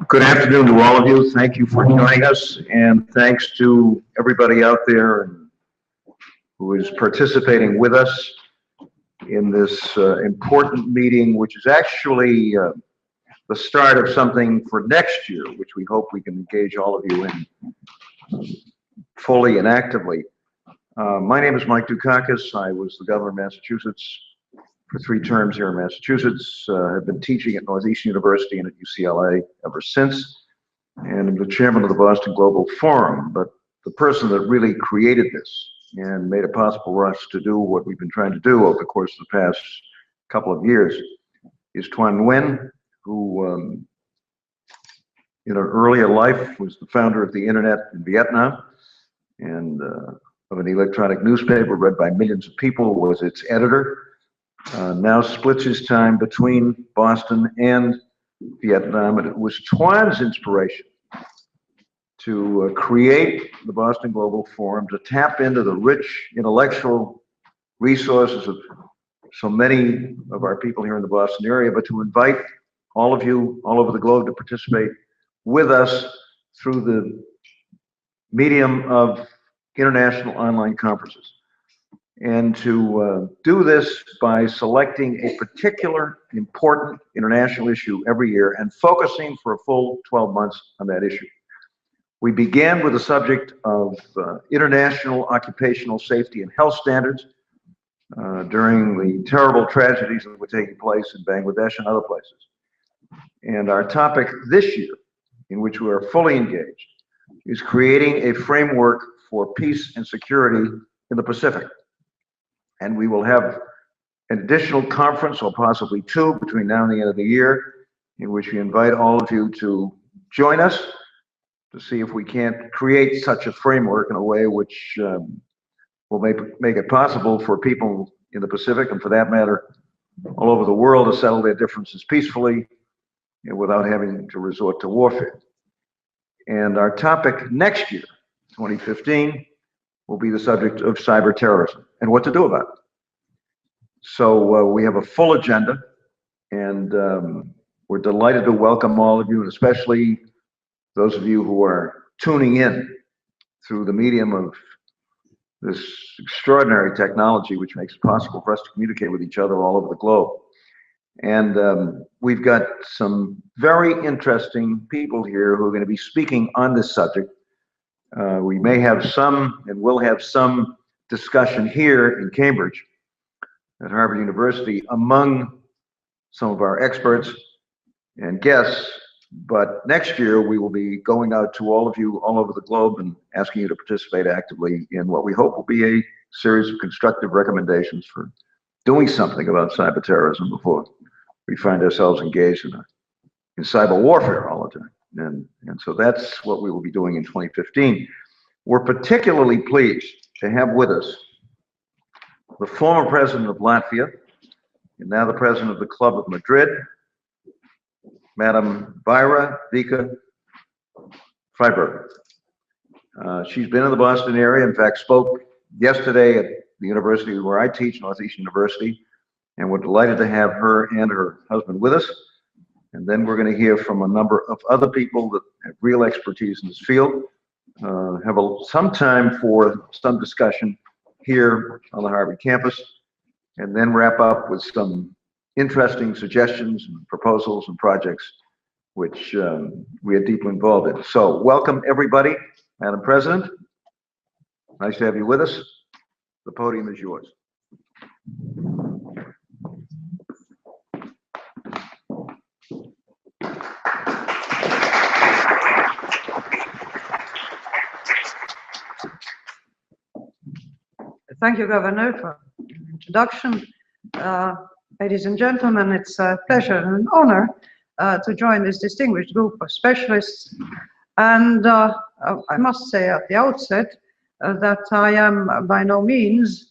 Good afternoon to all of you. Thank you for joining us, and thanks to everybody out there who is participating with us in this important meeting, which is actually the start of something for next year, which we hope we can engage all of you in fully and actively. My name is Mike Dukakis. I was the governor of Massachusetts for 3 terms here in Massachusetts. I've been teaching at Northeastern University and at UCLA ever since, and I'm the chairman of the Boston Global Forum. But the person that really created this and made it possible for us to do what we've been trying to do over the course of the past couple of years is Tuan Nguyen, who in an earlier life was the founder of the internet in Vietnam and of an electronic newspaper read by millions of people, was its editor. Now splits his time between Boston and Vietnam, and it was Tuan's inspiration to create the Boston Global Forum, to tap into the rich intellectual resources of so many of our people here in the Boston area, but to invite all of you all over the globe to participate with us through the medium of international online conferences. And to do this by selecting a particular important international issue every year and focusing for a full 12 months on that issue. We began with the subject of international occupational safety and health standards during the terrible tragedies that were taking place in Bangladesh and other places. And our topic this year, in which we are fully engaged, is creating a framework for peace and security in the Pacific. And we will have an additional conference, or possibly 2, between now and the end of the year, in which we invite all of you to join us to see if we can't create such a framework in a way which will make it possible for people in the Pacific, and for that matter, all over the world, to settle their differences peacefully and without having to resort to warfare. And our topic next year, 2015, will be the subject of cyberterrorism and what to do about it. So we have a full agenda, and we're delighted to welcome all of you, and especially those of you who are tuning in through the medium of this extraordinary technology, which makes it possible for us to communicate with each other all over the globe. And we've got some very interesting people here who are going to be speaking on this subject. We may have some, and will have some discussion here in Cambridge at Harvard University among some of our experts and guests, but next year we will be going out to all of you all over the globe and asking you to participate actively in what we hope will be a series of constructive recommendations for doing something about cyberterrorism before we find ourselves engaged in cyber warfare all the time. And so that's what we will be doing in 2015. We're particularly pleased to have with us the former president of Latvia, and now the president of the Club of Madrid, Madam Vaira Vika Freiberger. She's been in the Boston area, in fact, spoke yesterday at the university where I teach, Northeastern University, and we're delighted to have her and her husband with us. And then we're going to hear from a number of other people that have real expertise in this field, have some time for some discussion here on the Harvard campus, and then wrap up with some interesting suggestions and proposals and projects which we are deeply involved in. So welcome everybody. Madam President, nice to have you with us. The podium is yours. Thank you, Governor, for the introduction. Ladies and gentlemen, it's a pleasure and an honor to join this distinguished group of specialists. And I must say at the outset that I am by no means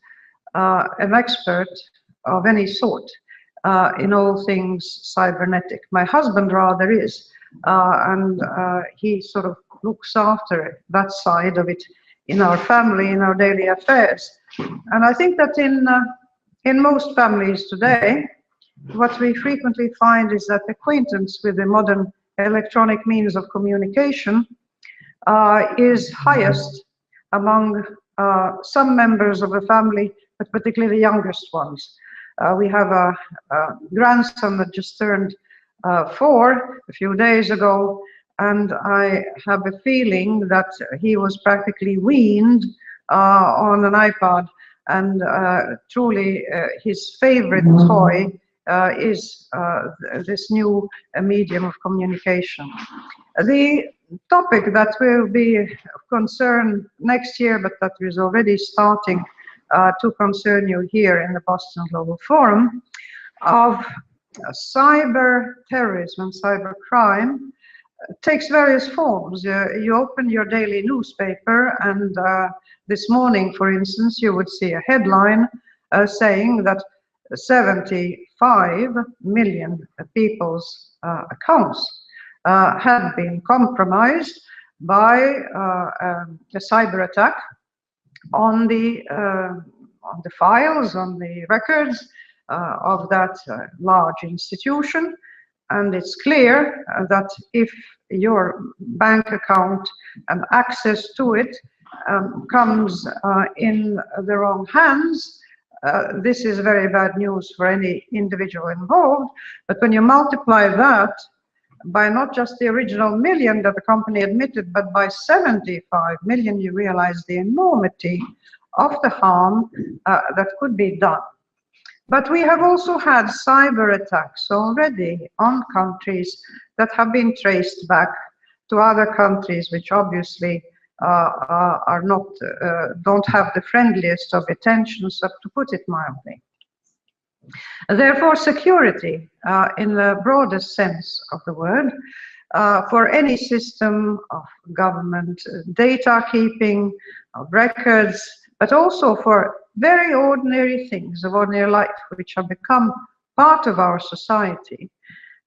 an expert of any sort in all things cybernetic. My husband rather is, and he sort of looks after that side of it in our family, in our daily affairs. And I think that in in most families today, what we frequently find is that acquaintance with the modern electronic means of communication is highest among some members of the family, but particularly the youngest ones. We have a grandson that just turned 4 a few days ago, and I have a feeling that he was practically weaned on an iPad, and truly his favorite toy is this new medium of communication. The topic that will be of concern next year, but that is already starting to concern you here in the Boston Global Forum, of cyber terrorism and cyber crime takes various forms. You open your daily newspaper, and this morning, for instance, you would see a headline saying that 75 million people's accounts had been compromised by a cyber attack on the files, on the records of that large institution. And it's clear that if your bank account and access to it comes in the wrong hands, this is very bad news for any individual involved. But when you multiply that by not just the original million that the company admitted, but by 75 million, you realize the enormity of the harm that could be done. But we have also had cyber attacks already on countries that have been traced back to other countries, which obviously are not, don't have the friendliest of intentions, to put it mildly. Therefore, security, in the broadest sense of the word, for any system of government data keeping, of records, but also for very ordinary things of ordinary life, which have become part of our society,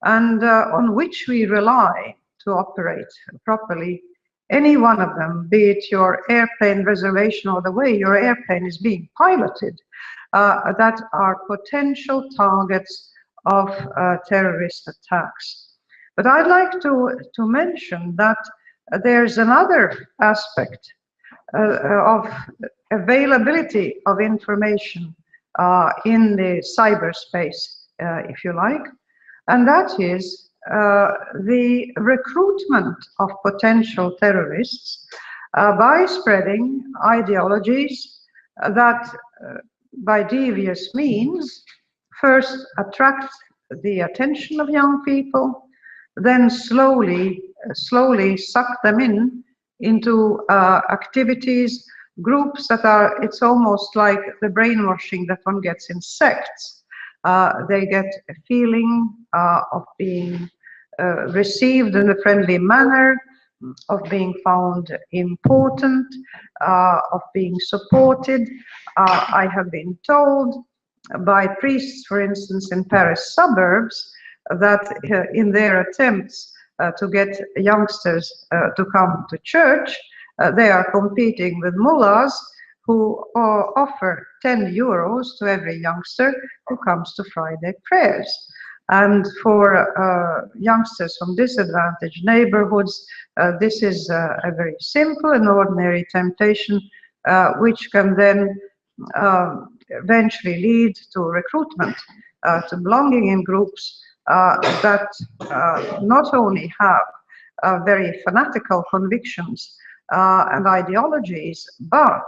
and on which we rely to operate properly. Any one of them, be it your airplane reservation or the way your airplane is being piloted, that are potential targets of terrorist attacks. But I'd like to mention that there's another aspect of availability of information in the cyberspace, if you like, and that is the recruitment of potential terrorists by spreading ideologies that by devious means first attract the attention of young people, then slowly suck them into activities, groups that are, it's almost like the brainwashing that one gets in sects. They get a feeling of being received in a friendly manner, of being found important, of being supported. I have been told by priests, for instance, in Paris suburbs, that in their attempts to get youngsters to come to church, they are competing with mullahs who offer 10 euros to every youngster who comes to Friday prayers. And for youngsters from disadvantaged neighborhoods, this is a very simple and ordinary temptation, which can then eventually lead to recruitment, to belonging in groups that not only have very fanatical convictions and ideologies, but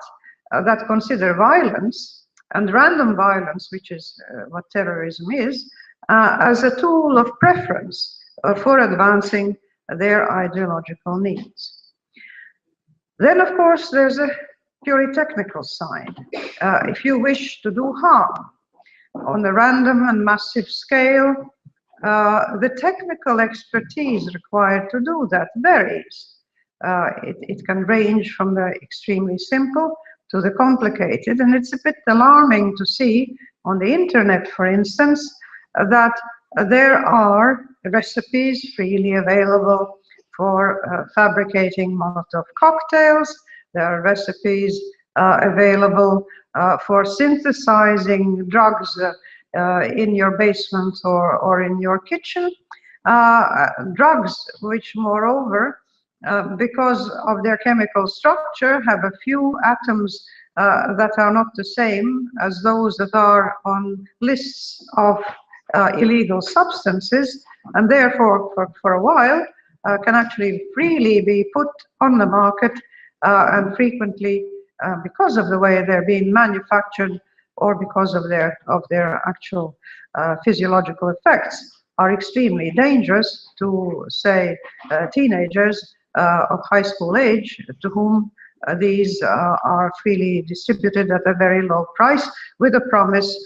that consider violence and random violence, which is what terrorism is, as a tool of preference for advancing their ideological needs. Then, of course, there's a purely technical side. If you wish to do harm on a random and massive scale, the technical expertise required to do that varies. It can range from the extremely simple to the complicated, and it's a bit alarming to see on the internet, for instance, that there are recipes freely available for fabricating Molotov cocktails. There are recipes available for synthesizing drugs in your basement or in your kitchen. Drugs which, moreover, because of their chemical structure, have a few atoms that are not the same as those that are on lists of illegal substances, and therefore, for a while, can actually freely be put on the market, and frequently, because of the way they're being manufactured or because of their actual physiological effects, are extremely dangerous to, say, teenagers of high school age, to whom these are freely distributed at a very low price, with a promise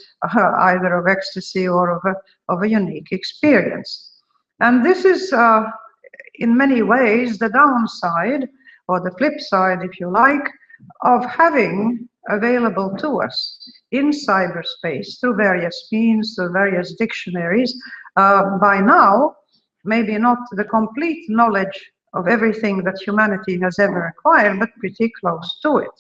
either of ecstasy or of a unique experience. And this is, in many ways, the downside, or the flip side, if you like, of having available to us in cyberspace through various means, through various dictionaries, by now, maybe not the complete knowledge of everything that humanity has ever acquired, but pretty close to it.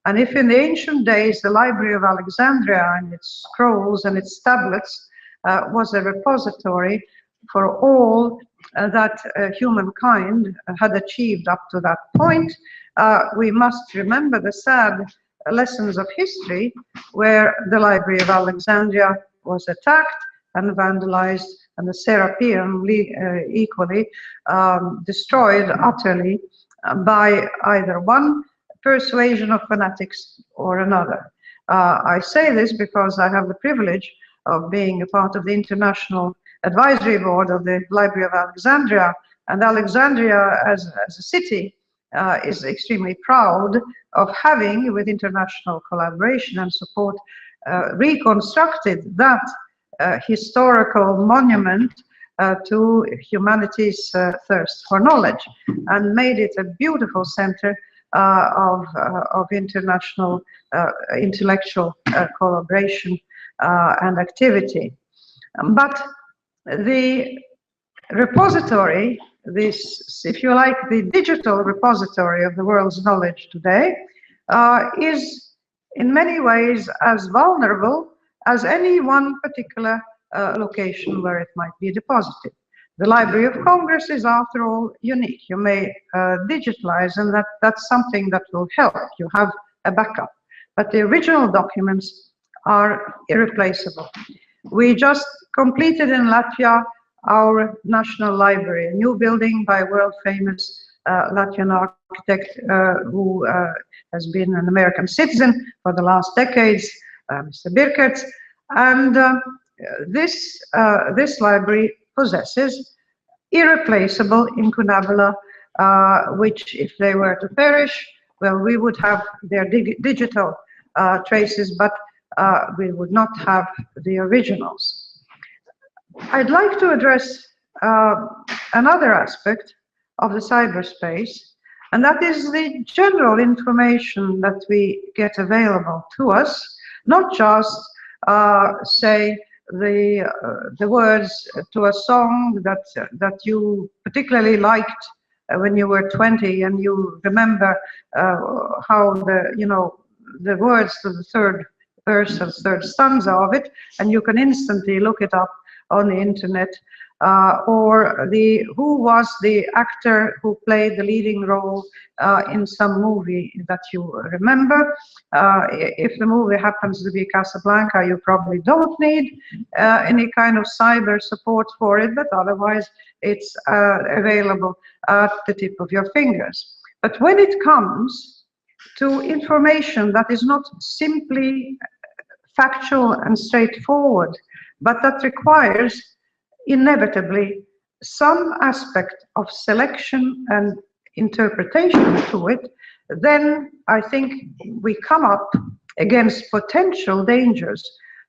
And if in the ancient days the Library of Alexandria and its scrolls and its tablets was a repository for all that humankind had achieved up to that point, we must remember the sad lessons of history, where the Library of Alexandria was attacked and vandalized, and the Serapeum equally destroyed utterly by either one persuasion of fanatics or another. I say this because I have the privilege of being a part of the International Advisory Board of the Library of Alexandria, and Alexandria as a city is extremely proud of having, with international collaboration and support, reconstructed that historical monument to humanity's thirst for knowledge, and made it a beautiful center of international intellectual collaboration and activity. But the repository, this, if you like, the digital repository of the world's knowledge today, is in many ways as vulnerable as any one particular location where it might be deposited. The Library of Congress is, after all, unique. You may digitalize, and that's something that will help. You have a backup. But the original documents are irreplaceable. We just completed in Latvia our national library, a new building by world-famous Latvian architect who has been an American citizen for the last decades, Mr. Birkerts. And this library possesses irreplaceable incunabula, which, if they were to perish, well, we would have their digital traces, but we would not have the originals. I'd like to address another aspect of the cyberspace, and that is the general information that we get available to us, not just, say, the words to a song that you particularly liked when you were 20, and you remember how the words to the third verse or third stanza of it, and you can instantly look it up on the internet, or who was the actor who played the leading role in some movie that you remember. If the movie happens to be Casablanca, you probably don't need any kind of cyber support for it, but otherwise it's available at the tip of your fingers. But when it comes to information that is not simply factual and straightforward, but that requires inevitably some aspect of selection and interpretation to it, then I think we come up against potential dangers,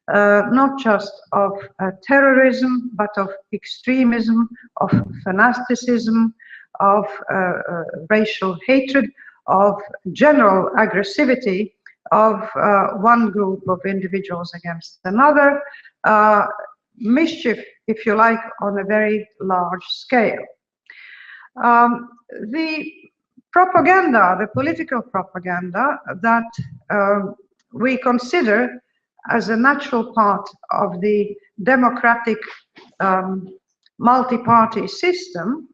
not just of terrorism, but of extremism, of fanaticism, of racial hatred, of general aggressivity of one group of individuals against another, mischief, if you like, on a very large scale. The propaganda, the political propaganda that we consider as a natural part of the democratic multi-party system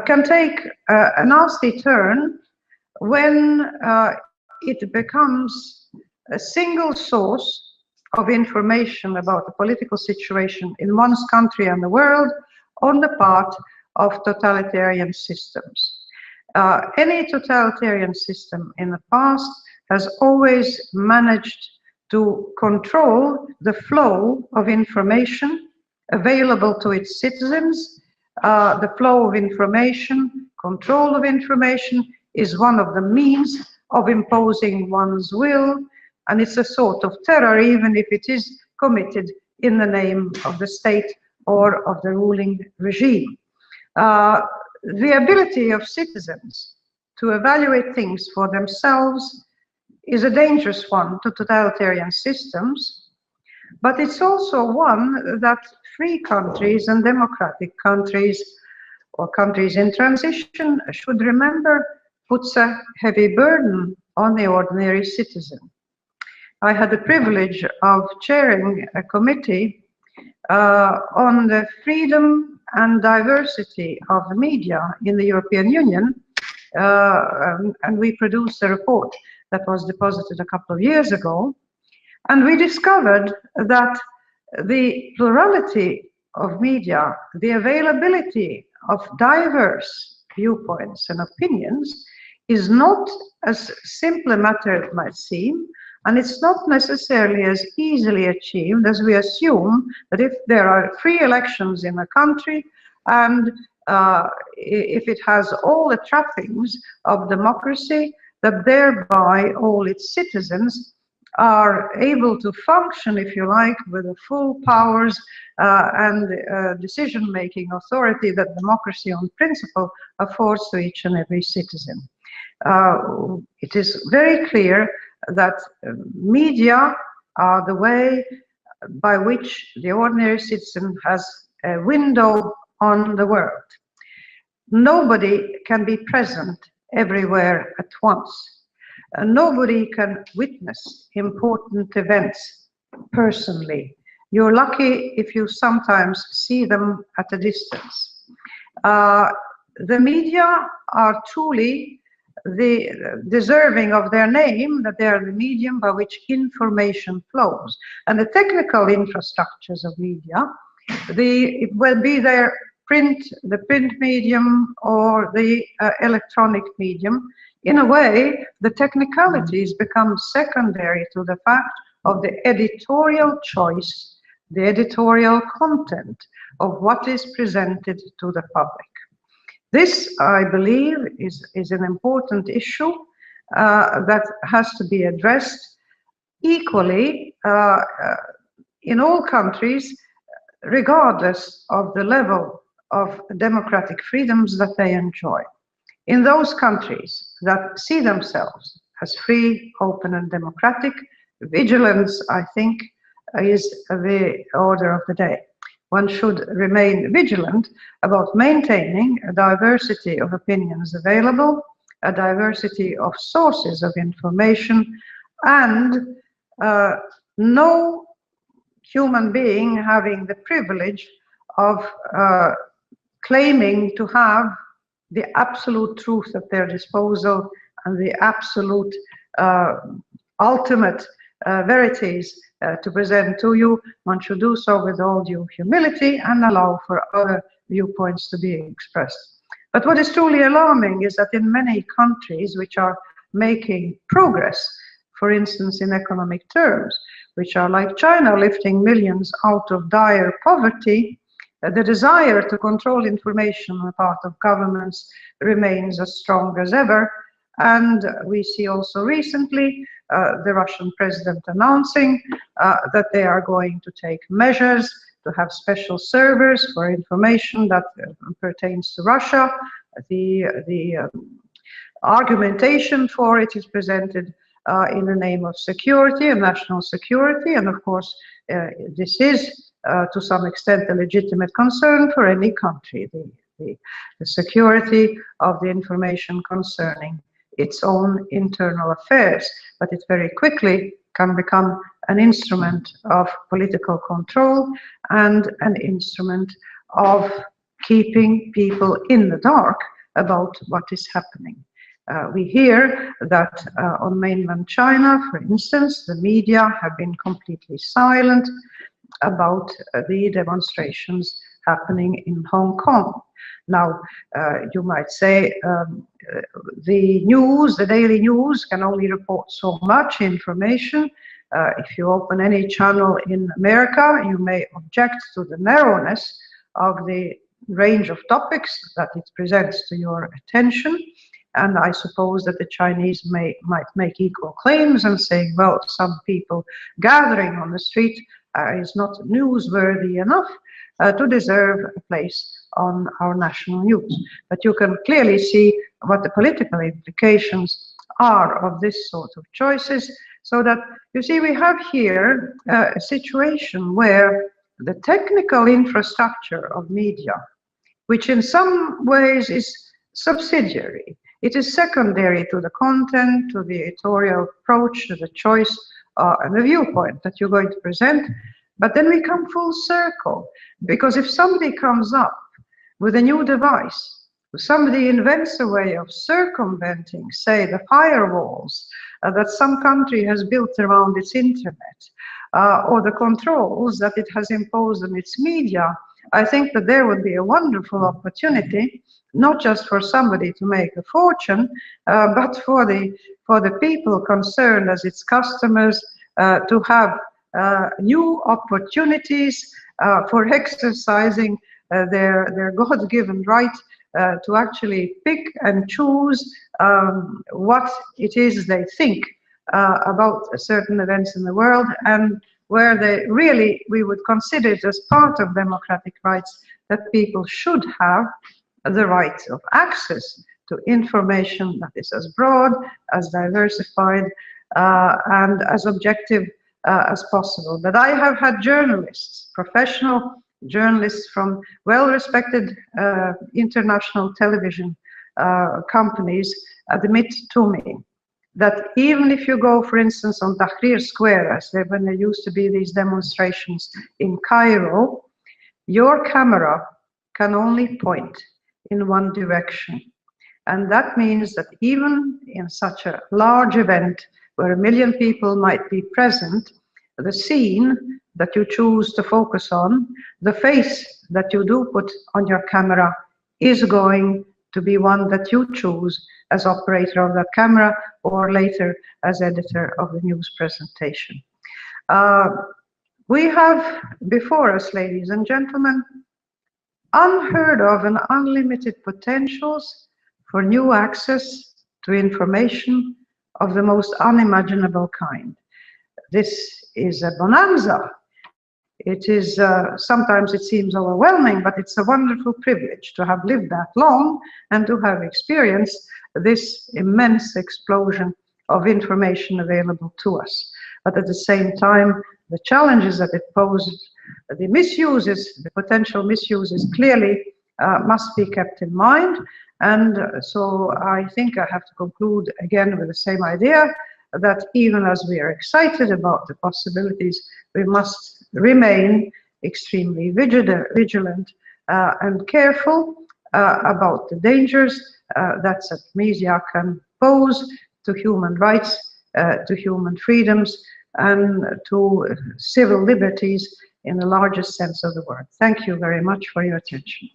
can take a nasty turn when it becomes a single source of information about the political situation in one's country and the world on the part of totalitarian systems. Any totalitarian system in the past has always managed to control the flow of information available to its citizens. The flow of information, control of information is one of the means of imposing one's will, and it's a sort of terror, even if it is committed in the name of the state or of the ruling regime. The ability of citizens to evaluate things for themselves is a dangerous one to totalitarian systems, but it's also one that free countries and democratic countries or countries in transition should remember puts a heavy burden on the ordinary citizen. I had the privilege of chairing a committee on the freedom and diversity of the media in the European Union, and we produced a report that was deposited a couple of years ago, and we discovered that the plurality of media, the availability of diverse viewpoints and opinions is not as simple a matter as it might seem, and it's not necessarily as easily achieved as we assume that if there are free elections in a country and if it has all the trappings of democracy, that thereby all its citizens are able to function, if you like, with the full powers and decision-making authority that democracy on principle affords to each and every citizen. It is very clear that media are the way by which the ordinary citizen has a window on the world. Nobody can be present everywhere at once. Nobody can witness important events personally. You're lucky if you sometimes see them at a distance. The media are truly deserving of their name, that they are the medium by which information flows. And the technical infrastructures of media, it will be the print medium or the electronic medium. In a way, the technicalities become secondary to the fact of the editorial choice, the editorial content of what is presented to the public. This, I believe, is an important issue that has to be addressed equally in all countries, regardless of the level of democratic freedoms that they enjoy. In those countries that see themselves as free, open, and democratic, vigilance, I think, is the order of the day. One should remain vigilant about maintaining a diversity of opinions available, a diversity of sources of information, and no human being having the privilege of claiming to have the absolute truth at their disposal and the absolute ultimate verities to present to you. One should do so with all due humility and allow for other viewpoints to be expressed. But what is truly alarming is that in many countries which are making progress, for instance in economic terms, which are like China, lifting millions out of dire poverty, the desire to control information on the part of governments remains as strong as ever. And we see also recently the Russian president announcing that they are going to take measures to have special servers for information that pertains to Russia. The argumentation for it is presented in the name of security and national security, and of course this is to some extent a legitimate concern for any country. The the security of the information concerning its own internal affairs, but it very quickly can become an instrument of political control and an instrument of keeping people in the dark about what is happening. We hear that on mainland China, for instance, the media have been completely silent about the demonstrations happening in Hong Kong. Now, you might say the news, the daily news, can only report so much information. If you open any channel in America, you may object to the narrowness of the range of topics that it presents to your attention. And I suppose that the Chinese might make equal claims and say, well, some people gathering on the street is not newsworthy enough to deserve a place on our national news. But you can clearly see what the political implications are of this sort of choices, so that, you see, we have here a situation where the technical infrastructure of media, which in some ways is subsidiary, it is secondary to the content, to the editorial approach, to the choice and the viewpoint that you're going to present. But then we come full circle, because if somebody comes up with a new device, if somebody invents a way of circumventing, say, the firewalls that some country has built around its internet, or the controls that it has imposed on its media, I think that there would be a wonderful opportunity, not just for somebody to make a fortune, but for the people concerned as its customers to have new opportunities for exercising their God-given right to actually pick and choose what it is they think about certain events in the world, and where they really, we would consider it as part of democratic rights that people should have the right of access to information that is as broad, as diversified, and as objective as possible. But I have had journalists, professional journalists from well-respected international television companies admit to me that even if you go, for instance, on Tahrir Square, as when there used to be these demonstrations in Cairo, your camera can only point in one direction. And that means that even in such a large event where 1 million people might be present, the scene that you choose to focus on, the face that you do put on your camera, is going to be one that you choose as operator of that camera, or later as editor of the news presentation. We have before us, ladies and gentlemen, unheard of and unlimited potentials for new access to information of the most unimaginable kind. This is a bonanza. It is, sometimes it seems overwhelming, but it's a wonderful privilege to have lived that long and to have experienced this immense explosion of information available to us. But at the same time, the challenges that it poses, the misuses, the potential misuses, clearly must be kept in mind. And so I think I have to conclude again with the same idea, that even as we are excited about the possibilities, we must remain extremely vigilant and careful about the dangers that such media can pose to human rights, to human freedoms, and to civil liberties in the largest sense of the word. Thank you very much for your attention.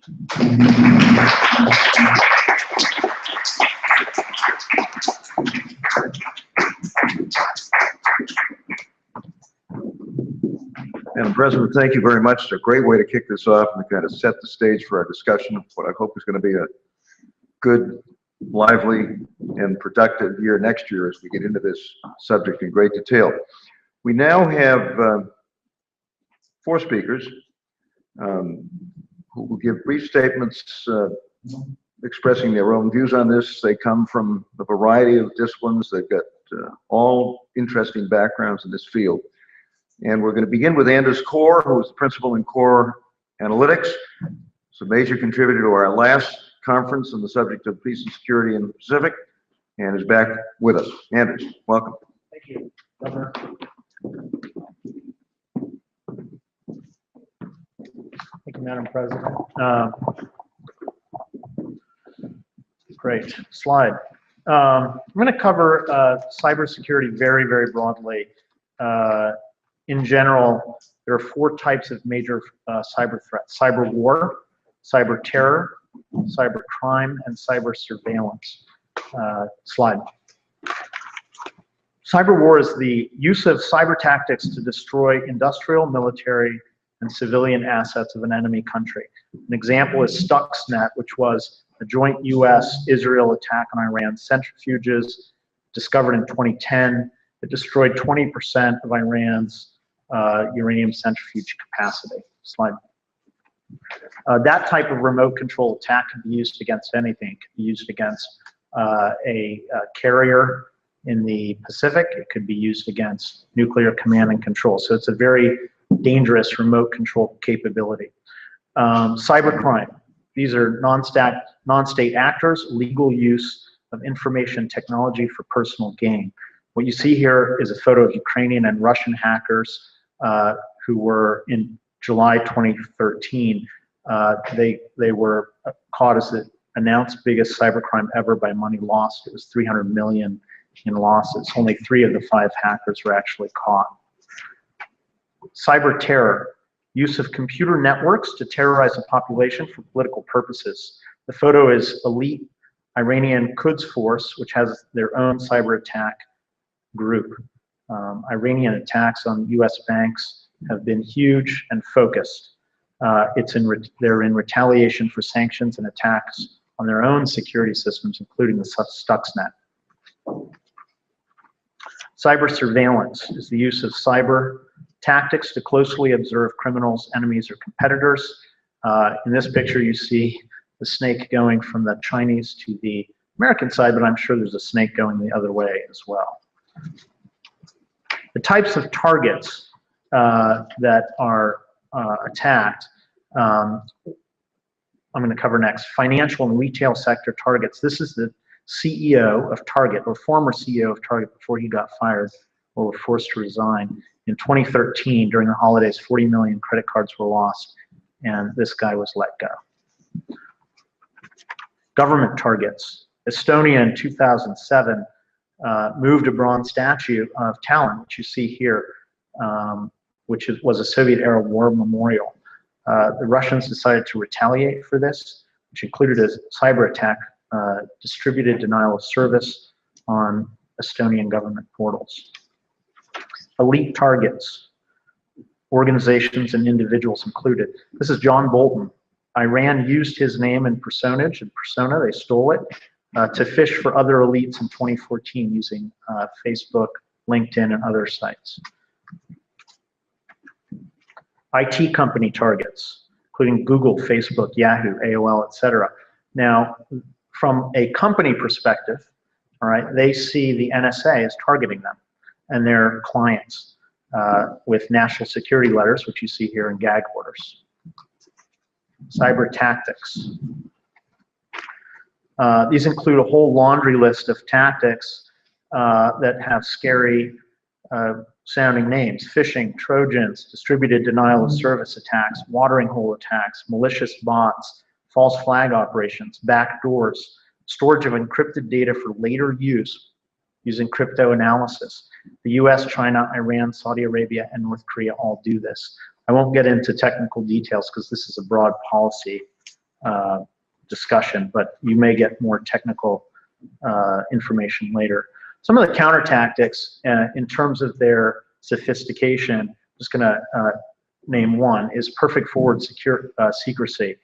Madam President, thank you very much. It's a great way to kick this off and to kind of set the stage for our discussion of what I hope is going to be a good, lively, and productive year next year as we get into this subject in great detail. We now have 4 speakers who will give brief statements expressing their own views on this. They come from a variety of disciplines. They've got all interesting backgrounds in this field. And we're going to begin with Anders Kaur, who is the principal in Core Analytics. So a major contributor to our last conference on the subject of peace and security in the Pacific, and is back with us. Anders, welcome. Thank you, Governor. Thank you, Madam President. Great slide. I'm going to cover cybersecurity very, very broadly. In general, there are 4 types of major cyber threats: cyber war, cyber terror, cyber crime, and cyber surveillance. Slide. Cyber war is the use of cyber tactics to destroy industrial, military, and civilian assets of an enemy country. An example is Stuxnet, which was a joint US-Israel attack on Iran centrifuges discovered in 2010. It destroyed 20% of Iran's uranium centrifuge capacity. Slide. That type of remote control attack can be used against anything. It can be used against a carrier in the Pacific. It could be used against nuclear command and control. So it's a very dangerous remote control capability. Cybercrime. These are non-state actors, legal use of information technology for personal gain. What you see here is a photo of Ukrainian and Russian hackers who were in July 2013. They were caught as the announced biggest cybercrime ever by money lost. It was 300 million in losses. Only 3 of the 5 hackers were actually caught. Cyber terror. Use of computer networks to terrorize a population for political purposes. The photo is elite Iranian Quds Force, which has their own cyber attack group. Iranian attacks on US banks have been huge and focused. They're in retaliation for sanctions and attacks on their own security systems, including the Stuxnet. Cyber surveillance is the use of cyber tactics to closely observe criminals, enemies, or competitors. In this picture, you see the snake going from the Chinese to the American side, but I'm sure there's a snake going the other way as well. The types of targets that are attacked, I'm going to cover next. Financial and retail sector targets. This is the CEO of Target, or former CEO of Target before he got fired or were forced to resign. In 2013, during the holidays, 40 million credit cards were lost, and this guy was let go. Government targets. Estonia in 2007 moved a bronze statue of Tallinn, which you see here, which was a Soviet-era war memorial. The Russians decided to retaliate for this, which included a cyber attack, distributed denial of service on Estonian government portals. Elite targets, organizations and individuals included. This is John Bolton. Iran used his name and persona, they stole it, to fish for other elites in 2014 using Facebook, LinkedIn, and other sites. IT company targets, including Google, Facebook, Yahoo, AOL, etc. Now, from a company perspective, all right, they see the NSA as targeting them and their clients with national security letters, which you see here in gag orders. Cyber tactics. These include a whole laundry list of tactics that have scary sounding names: phishing, Trojans, distributed denial of service attacks, watering hole attacks, malicious bots, false flag operations, backdoors, storage of encrypted data for later use using crypto analysis. The US, China, Iran, Saudi Arabia, and North Korea all do this. I won't get into technical details because this is a broad policy discussion, but you may get more technical information later. Some of the counter tactics in terms of their sophistication, I'm just going to name one, is perfect forward secrecy.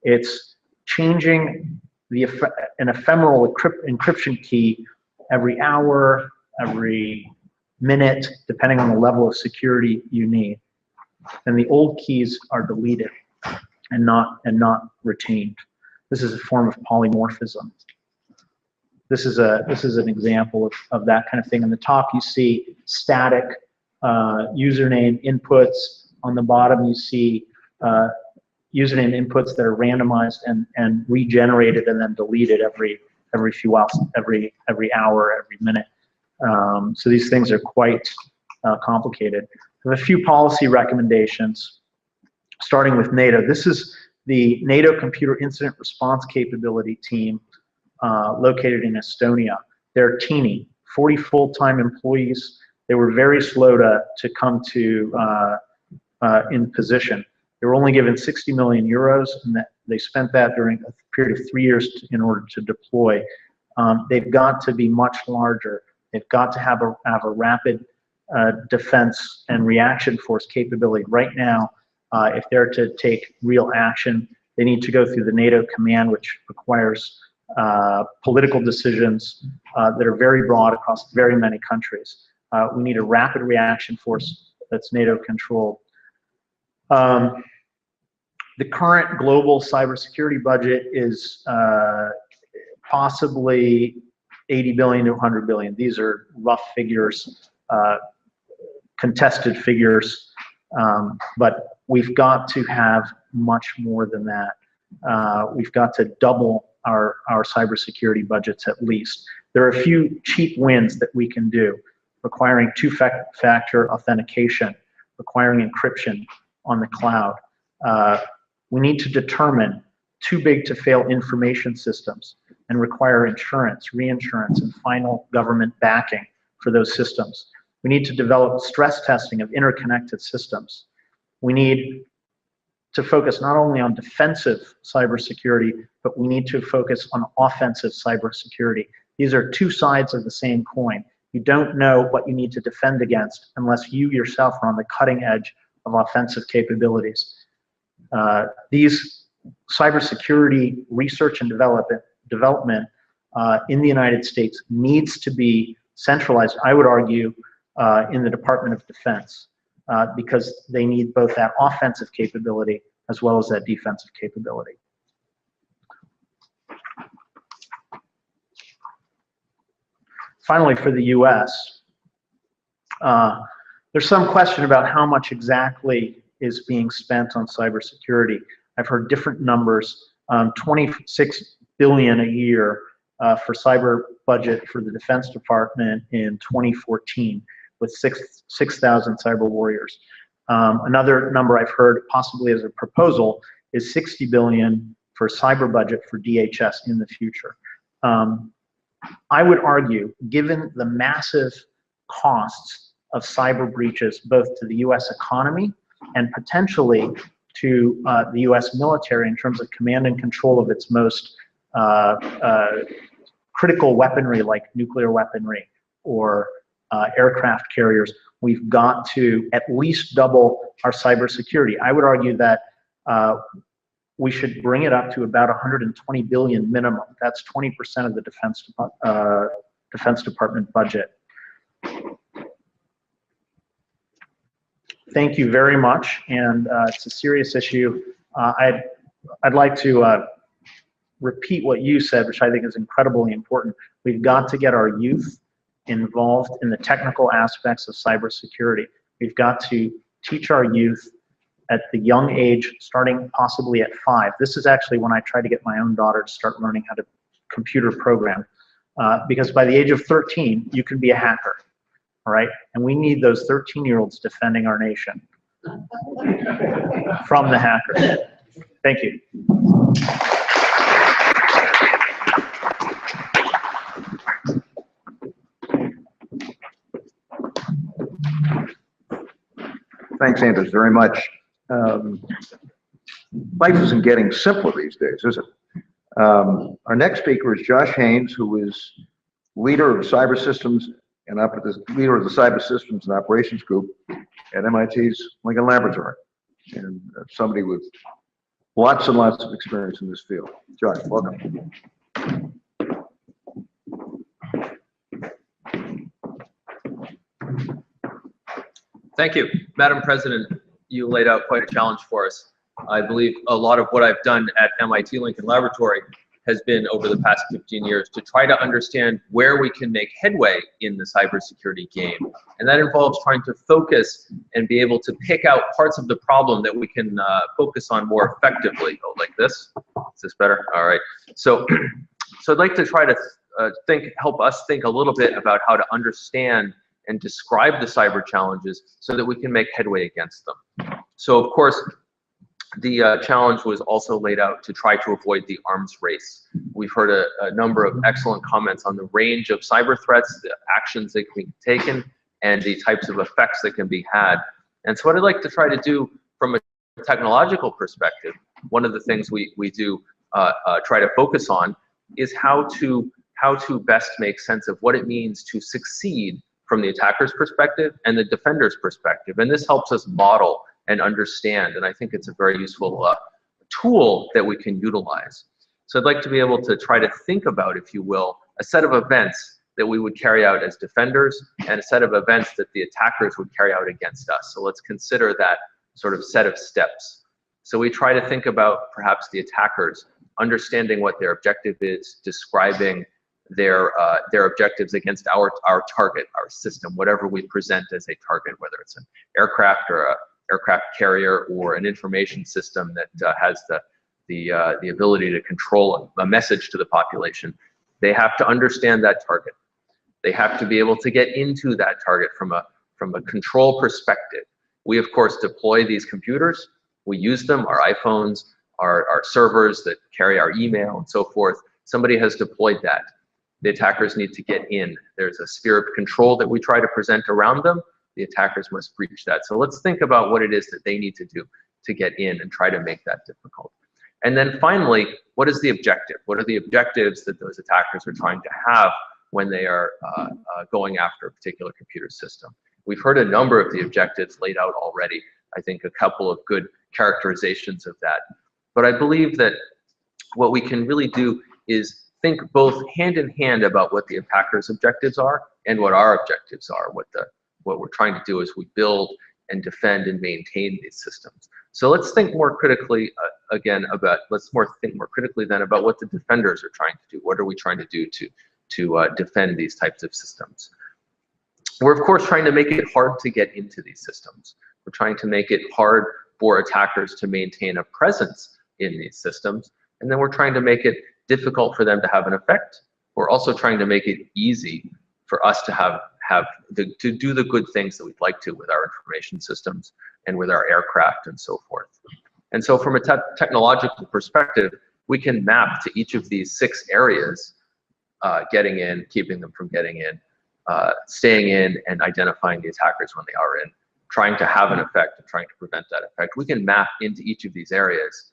It's changing an ephemeral encryption key every hour, every minute, depending on the level of security you need. And the old keys are deleted and not retained. This is a form of polymorphism. This is an example of that kind of thing. On the top, you see static username inputs. On the bottom, you see use it in inputs that are randomized and regenerated and then deleted every few hours, every hour, every minute. So these things are quite complicated. We have a few policy recommendations, starting with NATO. This is the NATO Computer Incident Response Capability Team located in Estonia. They're teeny, 40 full-time employees. They were very slow to come to in position. They were only given 60 million euros, and that they spent that during a period of 3 years in order to deploy. They've got to be much larger. They've got to have a rapid defense and reaction force capability. Right now, if they're to take real action, they need to go through the NATO command, which requires political decisions that are very broad across very many countries. We need a rapid reaction force that's NATO controlled. The current global cybersecurity budget is possibly 80 billion to 100 billion. These are rough figures, contested figures, but we've got to have much more than that. We've got to double our cybersecurity budgets at least. There are a few cheap wins that we can do, requiring two-factor authentication, requiring encryption on the cloud. We need to determine too big to fail information systems and require insurance, reinsurance, and final government backing for those systems. We need to develop stress testing of interconnected systems. We need to focus not only on defensive cybersecurity, but we need to focus on offensive cybersecurity. These are two sides of the same coin. You don't know what you need to defend against unless you yourself are on the cutting edge of offensive capabilities. These cybersecurity research and development in the United States needs to be centralized, I would argue, in the Department of Defense, because they need both that offensive capability as well as that defensive capability. Finally, for the US, there's some question about how much exactly is being spent on cybersecurity. I've heard different numbers, 26 billion a year for cyber budget for the Defense Department in 2014 with 6,000 cyber warriors. Another number I've heard, possibly as a proposal, is 60 billion for cyber budget for DHS in the future. I would argue, given the massive costs of cyber breaches, both to the US economy and potentially to the US military in terms of command and control of its most critical weaponry like nuclear weaponry or aircraft carriers, we've got to at least double our cybersecurity. I would argue that we should bring it up to about 120 billion minimum. That's 20% of the Defense Department budget. Thank you very much, and it's a serious issue. I'd like to repeat what you said, which I think is incredibly important. We've got to get our youth involved in the technical aspects of cybersecurity. We've got to teach our youth at the young age, starting possibly at 5. This is actually when I try to get my own daughter to start learning how to computer program, because by the age of 13, you can be a hacker. All right, and we need those 13-year-olds defending our nation from the hackers. Thank you. Thanks, Anders, very much. Life isn't getting simpler these days, is it? Our next speaker is Josh Haynes, who is leader of cyber systems and leader of the Cyber Systems and Operations Group at MIT's Lincoln Laboratory, and somebody with lots and lots of experience in this field. Josh, welcome. Thank you. Madam President, you laid out quite a challenge for us. I believe a lot of what I've done at MIT Lincoln Laboratory has been over the past 15 years to try to understand where we can make headway in the cybersecurity game. And that involves trying to focus and be able to pick out parts of the problem that we can focus on more effectively. Oh, like this? Is this better? All right. So, so I'd like to try to help us think a little bit about how to understand and describe the cyber challenges so that we can make headway against them. So, of course, the challenge was also laid out to try to avoid the arms race. We've heard a number of excellent comments on the range of cyber threats, the actions that can be taken, and the types of effects that can be had. And so what I'd like to try to do from a technological perspective, one of the things we do try to focus on is how to best make sense of what it means to succeed from the attacker's perspective and the defender's perspective. And this helps us model and understand, and I think it's a very useful tool that we can utilize. So I'd like to be able to try to think about, if you will, a set of events that we would carry out as defenders and a set of events that the attackers would carry out against us. So let's consider that sort of set of steps. So we try to think about perhaps the attackers understanding what their objective is, describing their objectives against our target, our system, whatever we present as a target, whether it's an aircraft or a aircraft carrier or an information system that has the ability to control a message to the population. They have to understand that target. They have to be able to get into that target from a control perspective. We, of course, deploy these computers. We use them, our iPhones, our servers that carry our email and so forth. Somebody has deployed that. The attackers need to get in. There's a sphere of control that we try to present around them. The attackers must breach that. So let's think about what it is that they need to do to get in and try to make that difficult. And then finally, what is the objective? What are the objectives that those attackers are trying to have when they are going after a particular computer system? We've heard a number of the objectives laid out already. I think a couple of good characterizations of that. But I believe that what we can really do is think both hand in hand about what the attackers' objectives are and what our objectives are. What we're trying to do is we build and defend and maintain these systems. So let's think more critically think more critically then about what the defenders are trying to do. What are we trying to do to defend these types of systems? We're of course trying to make it hard to get into these systems. We're trying to make it hard for attackers to maintain a presence in these systems. And then we're trying to make it difficult for them to have an effect. We're also trying to make it easy for us to to do the good things that we'd like to with our information systems and with our aircraft and so forth. And so from a technological perspective, we can map to each of these 6 areas, getting in, keeping them from getting in, staying in, and identifying the attackers when they are in, trying to have an effect and trying to prevent that effect. We can map into each of these areas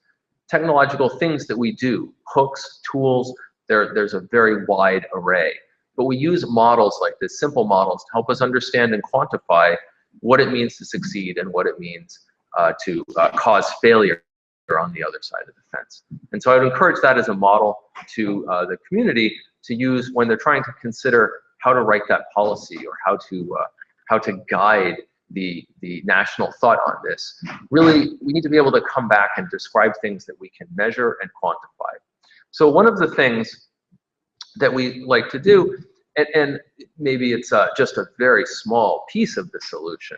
technological things that we do, hooks, tools. There's a very wide array. But we use models like this, simple models, to help us understand and quantify what it means to succeed and what it means to cause failure on the other side of the fence. And so I would encourage that as a model to the community to use when they're trying to consider how to write that policy or how to guide the national thought on this. Really, we need to be able to come back and describe things that we can measure and quantify. So one of the things that we like to do, and maybe it's just a very small piece of the solution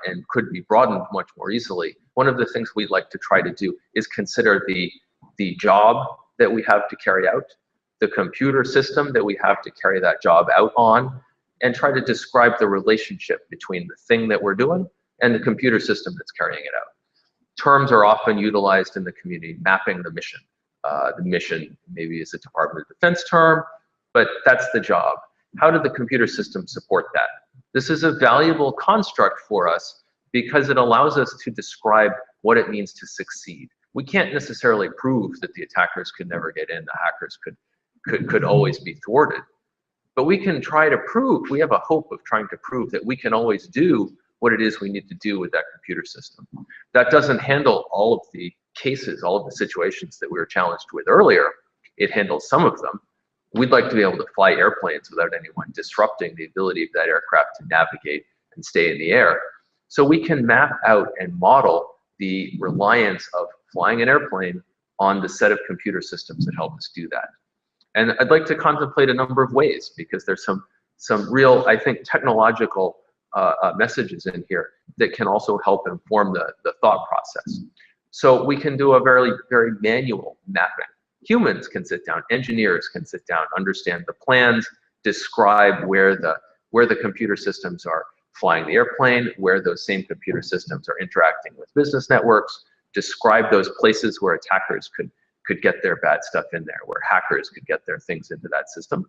and could be broadened much more easily. One of the things we'd like to try to do is consider the job that we have to carry out, the computer system that we have to carry that job out on, and try to describe the relationship between the thing that we're doing and the computer system that's carrying it out. Terms are often utilized in the community, mapping the mission. The mission maybe is a Department of Defense term, but that's the job. How did the computer system support that? This is a valuable construct for us because it allows us to describe what it means to succeed. We can't necessarily prove that the attackers could never get in, the hackers could always be thwarted. But we can try to prove, we have a hope of trying to prove that we can always do what it is we need to do with that computer system. That doesn't handle all of the cases, all of the situations that we were challenged with earlier. It handles some of them. We'd like to be able to fly airplanes without anyone disrupting the ability of that aircraft to navigate and stay in the air. So we can map out and model the reliance of flying an airplane on the set of computer systems that help us do that. And I'd like to contemplate a number of ways, because there's some real, I think, technological messages in here that can also help inform the thought process. So we can do a very, very manual mapping. Humans can sit down, engineers can sit down, understand the plans, describe where the computer systems are flying the airplane, where those same computer systems are interacting with business networks, describe those places where attackers could get their bad stuff in there, where hackers could get their things into that system.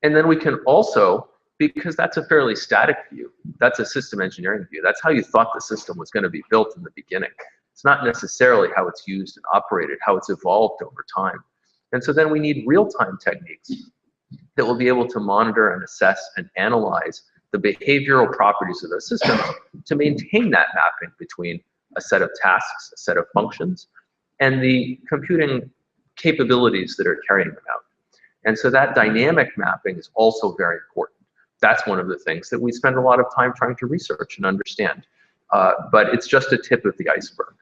And then we can also, because that's a fairly static view, that's a system engineering view, that's how you thought the system was going to be built in the beginning. It's not necessarily how it's used and operated, how it's evolved over time. And so then we need real-time techniques that will be able to monitor and assess and analyze the behavioral properties of those systems to maintain that mapping between a set of tasks, a set of functions, and the computing capabilities that are carrying them out. And so that dynamic mapping is also very important. That's one of the things that we spend a lot of time trying to research and understand. But it's just a tip of the iceberg.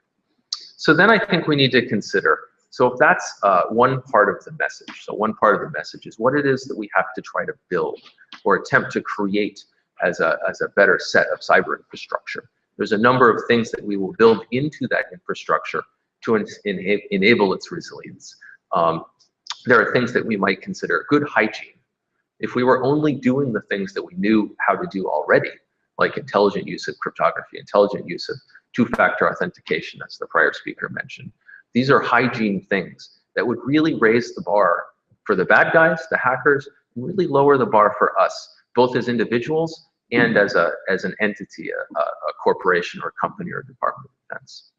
So then I think we need to consider, so if that's one part of the message, so one part of the message is what it is that we have to try to build or attempt to create as a better set of cyber infrastructure. There's a number of things that we will build into that infrastructure to enable its resilience. There are things that we might consider good hygiene. If we were only doing the things that we knew how to do already, like intelligent use of cryptography, intelligent use of two-factor authentication, as the prior speaker mentioned, these are hygiene things that would really raise the bar for the bad guys, the hackers, and really lower the bar for us, both as individuals and as an entity, a corporation or company or Department of Defense.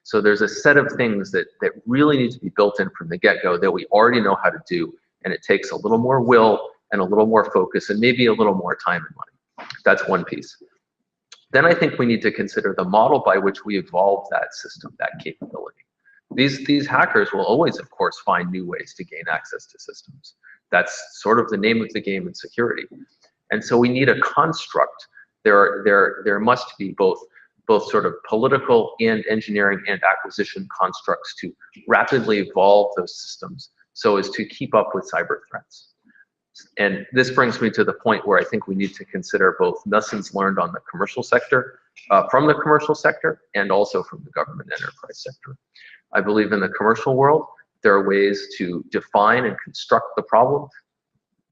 So there's a set of things that really need to be built in from the get-go that we already know how to do, and it takes a little more will and a little more focus and maybe a little more time and money. That's one piece. Then I think we need to consider the model by which we evolve that system, that capability. These hackers will always, of course, find new ways to gain access to systems. That's sort of the name of the game in security. And so we need a construct. There must be both sort of political and engineering and acquisition constructs to rapidly evolve those systems so as to keep up with cyber threats. And this brings me to the point where I think we need to consider both lessons learned on the commercial sector, from the commercial sector, and also from the government enterprise sector. I believe in the commercial world, there are ways to define and construct the problem,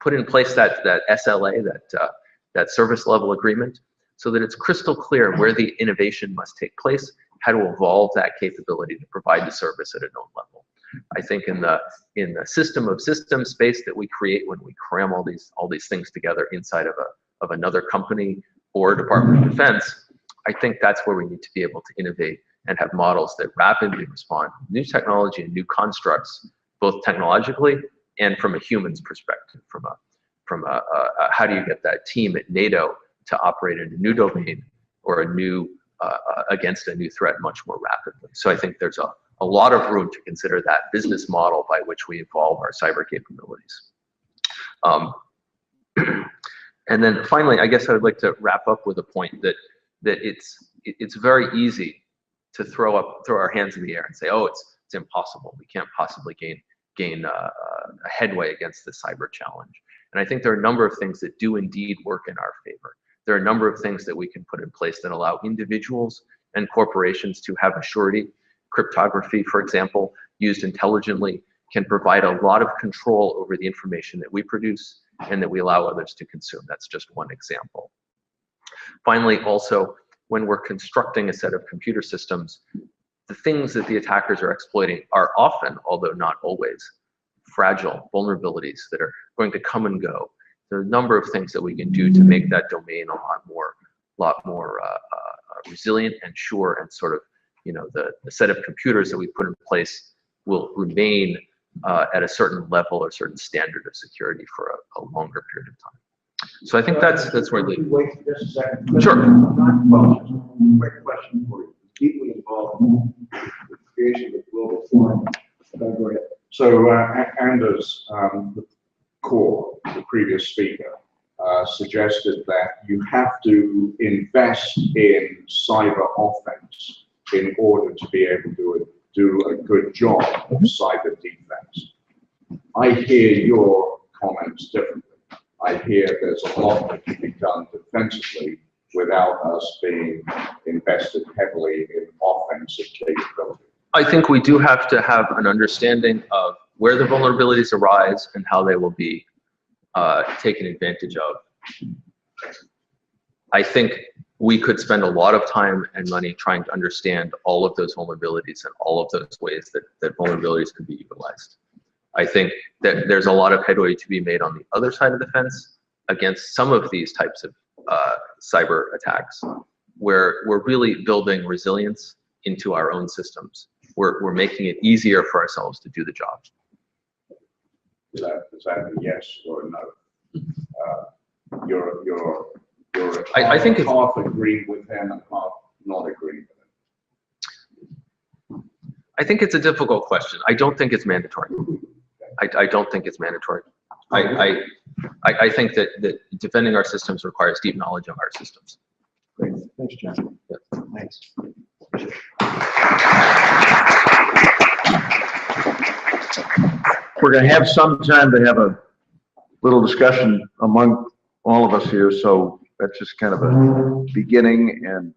put in place that SLA, that service level agreement, so that it's crystal clear where the innovation must take place, how to evolve that capability to provide the service at a known level. I think in the system of systems space that we create when we cram all these things together inside of another company or Department of Defense, I think that's where we need to be able to innovate and have models that rapidly respond to new technology and new constructs, both technologically and from a human's perspective, from a how do you get that team at NATO to operate in a new domain or a new against a new threat much more rapidly. So I think there's a lot of room to consider that business model by which we evolve our cyber capabilities. And then finally, I guess I would like to wrap up with a point that it's very easy to throw our hands in the air and say, oh, it's impossible. We can't possibly gain a headway against the cyber challenge. And I think there are a number of things that do indeed work in our favor. There are a number of things that we can put in place that allow individuals and corporations to have a surety. Cryptography, for example, used intelligently, can provide a lot of control over the information that we produce and that we allow others to consume. That's just one example. Finally, also, when we're constructing a set of computer systems, the things that the attackers are exploiting are often, although not always, fragile vulnerabilities that are going to come and go. There are a number of things that we can do to make that domain a lot more resilient and sure, and sort of, you know, the set of computers that we put in place will remain at a certain level or certain standard of security for a longer period of time. So I think that's where I leave. Wait just a second. Sure. Quick question for you. Deeply involved in the creation of global forum. Go ahead. So Anders, the previous speaker, suggested that you have to invest in cyber offense in order to be able do a good job of cyber defense. I hear your comments differently. I hear there's a lot that can be done defensively without us being invested heavily in offensive capability. I think we do have to have an understanding of where the vulnerabilities arise and how they will be taken advantage of. I think we could spend a lot of time and money trying to understand all of those vulnerabilities and all of those ways that vulnerabilities could be utilized. I think that there's a lot of headway to be made on the other side of the fence against some of these types of cyber attacks, where we're really building resilience into our own systems. We're making it easier for ourselves to do the job. Is that a yes or a no? You're I think it's half agreeing with him and half not agreeing with him. I think it's a difficult question. I don't think it's mandatory. I don't think it's mandatory. I think that defending our systems requires deep knowledge of our systems. Great. Thanks, John. Yeah. Thanks. We're going to have some time to have a little discussion among all of us here, so that's just kind of a beginning, and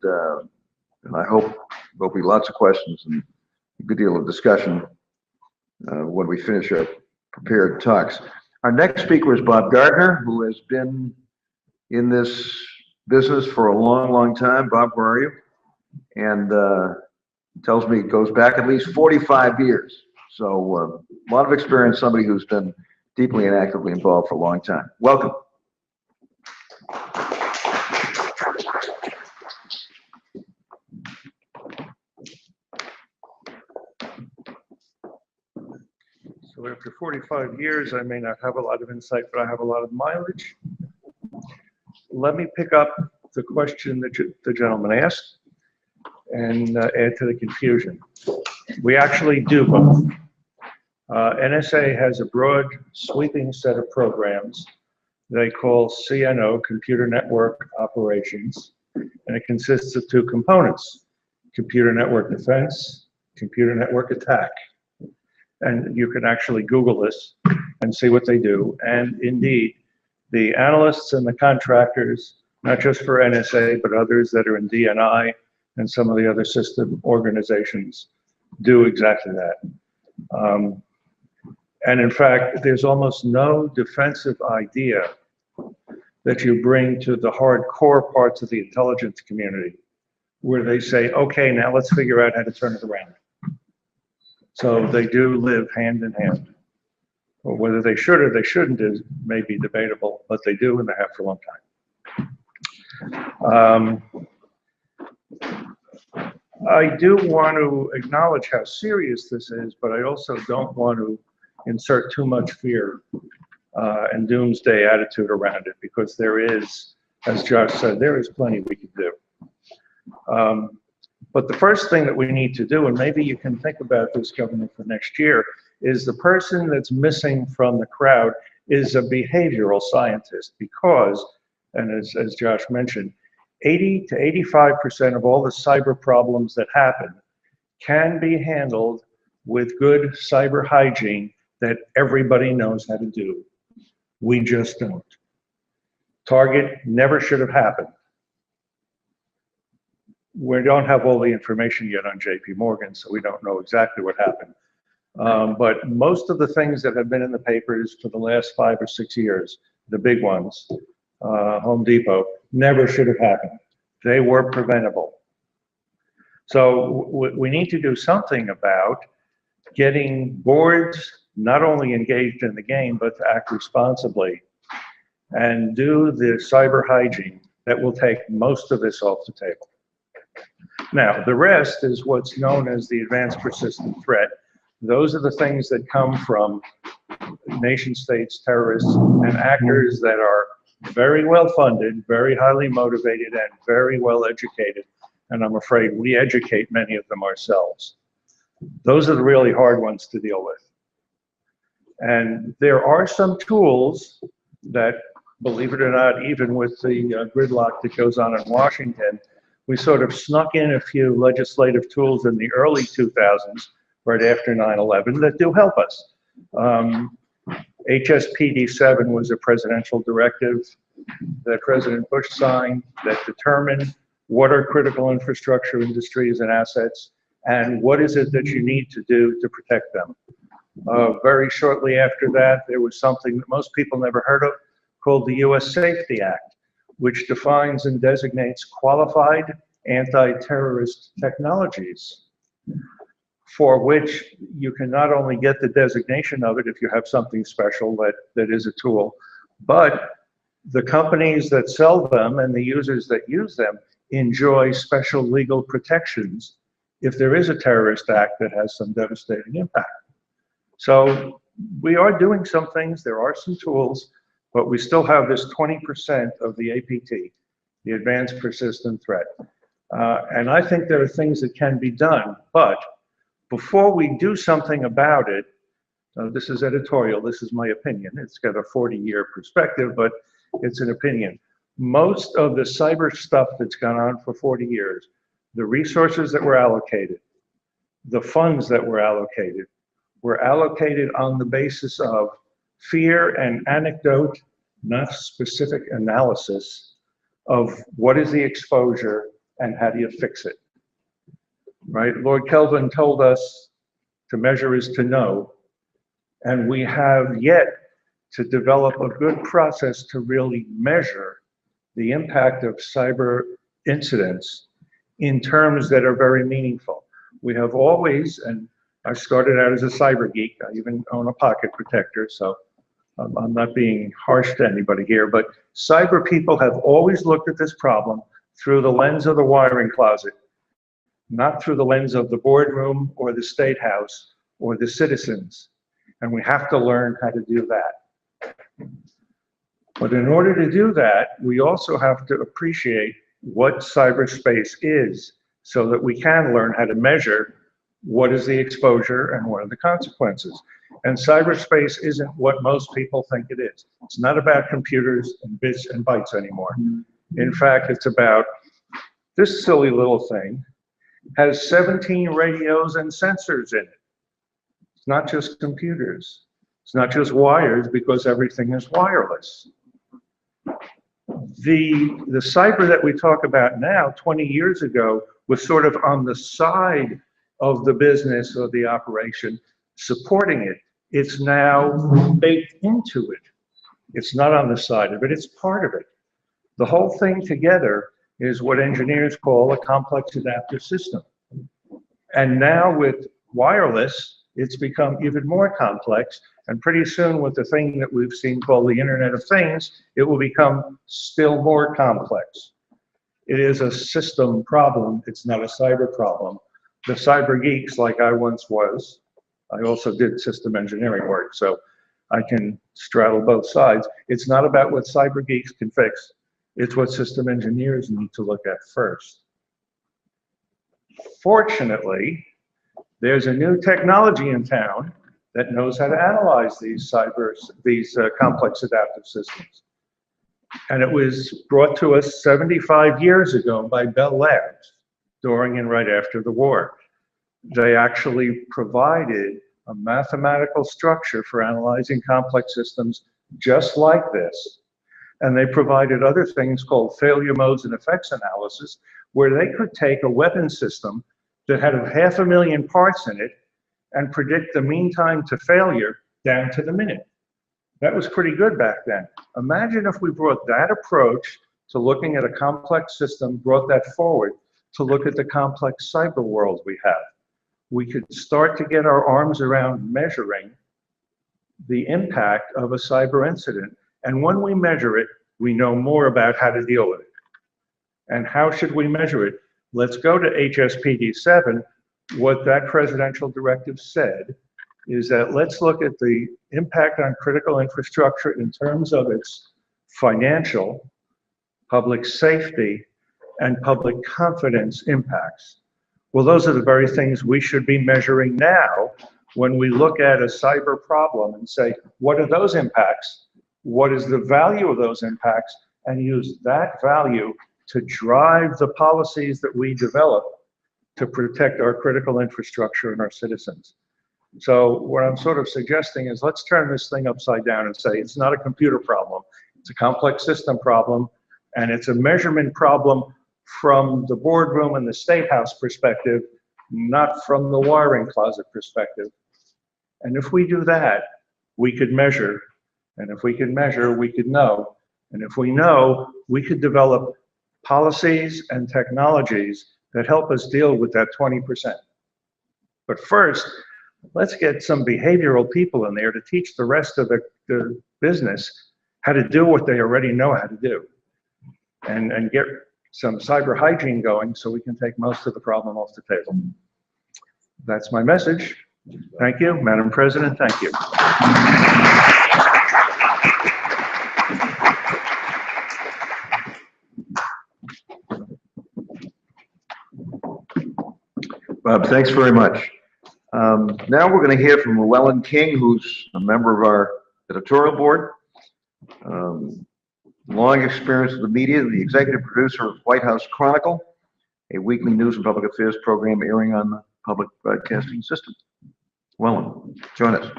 I hope there'll be lots of questions and a good deal of discussion when we finish our prepared talks. Our next speaker is Bob Gardner, who has been in this business for a long, long time. Bob, where are you? And tells me it goes back at least 45 years. So a lot of experience, somebody who's been deeply and actively involved for a long time. Welcome. So after 45 years, I may not have a lot of insight, but I have a lot of mileage. Let me pick up the question that the gentleman asked and add to the confusion. We actually do both. NSA has a broad, sweeping set of programs they call CNO, Computer Network Operations, and it consists of two components: Computer Network Defense, Computer Network Attack. And you can actually Google this and see what they do. And indeed, the analysts and the contractors, not just for NSA, but others that are in DNI and some of the other system organizations, do exactly that. And in fact, there's almost no defensive idea that you bring to the hardcore parts of the intelligence community where they say, okay, now let's figure out how to turn it around. So they do live hand in hand. Well, whether they should or they shouldn't is maybe debatable, but they do, and they have for a long time. I do want to acknowledge how serious this is, but I also don't want to insert too much fear and doomsday attitude around it, because there is, as Josh said, there is plenty we can do. But the first thing that we need to do, and maybe you can think about this, Governor, for next year, is the person that's missing from the crowd is a behavioral scientist, because, and as Josh mentioned, 80 to 85% of all the cyber problems that happen can be handled with good cyber hygiene that everybody knows how to do. We just don't. Target never should have happened. We don't have all the information yet on JP Morgan, so we don't know exactly what happened. But most of the things that have been in the papers for the last 5 or 6 years, the big ones, Home Depot, never should have happened. They were preventable. So we need to do something about getting boards not only engaged in the game, but to act responsibly and do the cyber hygiene that will take most of this off the table. Now, the rest is what's known as the advanced persistent threat. Those are the things that come from nation states, terrorists, and actors that are very well funded, very highly motivated, and very well educated. And I'm afraid we educate many of them ourselves. Those are the really hard ones to deal with. And there are some tools that, believe it or not, even with the gridlock that goes on in Washington, we sort of snuck in a few legislative tools in the early 2000s right after 9/11 that do help us. HSPD 7 was a presidential directive that President Bush signed that determined what are critical infrastructure industries and assets, and what is it that you need to do to protect them. Very shortly after that, there was something that most people never heard of called the U.S. Safety Act, which defines and designates qualified anti-terrorist technologies, for which you can not only get the designation of it if you have something special that is a tool, but the companies that sell them and the users that use them enjoy special legal protections if there is a terrorist act that has some devastating impact. So we are doing some things, there are some tools, but we still have this 20% of the APT, the Advanced Persistent Threat. And I think there are things that can be done, but before we do something about it, this is editorial, this is my opinion, it's got a 40-year perspective, but it's an opinion. Most of the cyber stuff that's gone on for 40 years, the resources that were allocated, the funds that were allocated on the basis of fear and anecdote, not specific analysis of what is the exposure and how do you fix it, right? Lord Kelvin told us to measure is to know, and we have yet to develop a good process to really measure the impact of cyber incidents in terms that are very meaningful. We have always, and I started out as a cyber geek, I even own a pocket protector, so I'm not being harsh to anybody here, but cyber people have always looked at this problem through the lens of the wiring closet, not through the lens of the boardroom or the State House or the citizens. And we have to learn how to do that. But in order to do that, we also have to appreciate what cyberspace is so that we can learn how to measure what is the exposure and what are the consequences. And cyberspace isn't what most people think it is. It's not about computers and bits and bytes anymore. In fact, it's about this silly little thing has 17 radios and sensors in it. It's not just computers. It's not just wires, because everything is wireless. The cyber that we talk about now, 20 years ago, was sort of on the side of the business or the operation, supporting it. It's now baked into it. It's not on the side of it, it's part of it. The whole thing together is what engineers call a complex adaptive system. And now with wireless, it's become even more complex. And pretty soon with the thing that we've seen called the Internet of Things, it will become still more complex. It is a system problem, it's not a cyber problem. The cyber geeks, like I once was, I also did system engineering work, so I can straddle both sides. It's not about what cyber geeks can fix, it's what system engineers need to look at first. Fortunately, there's a new technology in town that knows how to analyze these complex adaptive systems. And it was brought to us 75 years ago by Bell Labs, during and right after the war. They actually provided a mathematical structure for analyzing complex systems just like this. And they provided other things called failure modes and effects analysis, where they could take a weapon system that had 500,000 parts in it and predict the mean time to failure down to the minute. That was pretty good back then. Imagine if we brought that approach to looking at a complex system, brought that forward to look at the complex cyber world we have. We could start to get our arms around measuring the impact of a cyber incident. And when we measure it, we know more about how to deal with it. And how should we measure it? Let's go to HSPD 7. What that presidential directive said is that let's look at the impact on critical infrastructure in terms of its financial, public safety, and public confidence impacts. Well, those are the very things we should be measuring now when we look at a cyber problem and say, what are those impacts? What is the value of those impacts? And use that value to drive the policies that we develop to protect our critical infrastructure and our citizens. So what I'm sort of suggesting is let's turn this thing upside down and say it's not a computer problem. It's a complex system problem, and it's a measurement problem from the boardroom and the State House perspective, not from the wiring closet perspective. And if we do that, we could measure. And if we can measure, we could know. And if we know, we could develop policies and technologies that help us deal with that 20%. But first, let's get some behavioral people in there to teach the rest of the business how to do what they already know how to do. And get some cyber hygiene going so we can take most of the problem off the table. That's my message. Thank you, Madam President, thank you. Bob, thanks very much. Now we're going to hear from Llewellyn King, who's a member of our editorial board. Long experience with the media, the executive producer of White House Chronicle, a weekly news and public affairs program airing on the public broadcasting system. Llewellyn, join us.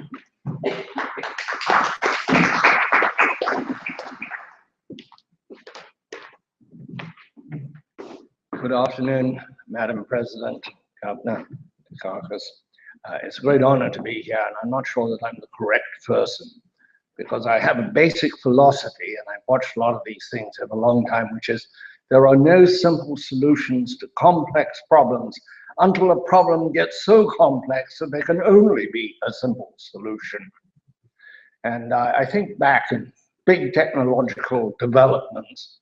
Good afternoon, Madam President, Governor Dukakis. It's a great honor to be here, and I'm not sure that I'm the correct person because I have a basic philosophy, and I've watched a lot of these things over a long time, which is there are no simple solutions to complex problems until a problem gets so complex that there can only be a simple solution. And I think back in big technological developments,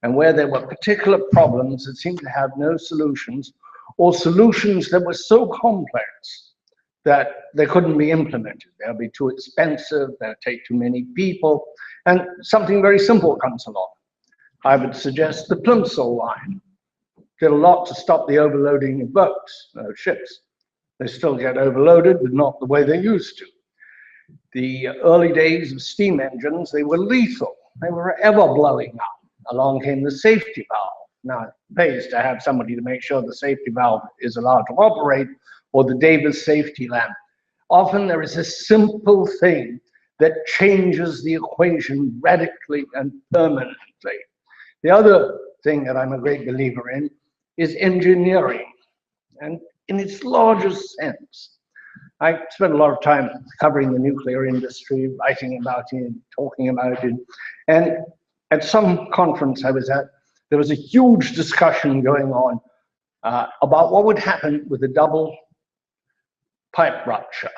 and where there were particular problems that seemed to have no solutions, or solutions that were so complex that they couldn't be implemented. They'll be too expensive, they'll take too many people, and something very simple comes along. I would suggest the Plimsoll line did a lot to stop the overloading of boats, ships. They still get overloaded, but not the way they used to. The early days of steam engines, they were lethal. They were ever blowing up. Along came the safety valve. Now, it pays to have somebody to make sure the safety valve is allowed to operate, or the Davis safety lamp. Often there is a simple thing that changes the equation radically and permanently. The other thing that I'm a great believer in is engineering, and in its largest sense. I spent a lot of time covering the nuclear industry, writing about it, talking about it, and at some conference I was at, there was a huge discussion going on about what would happen with a double pipe rupture.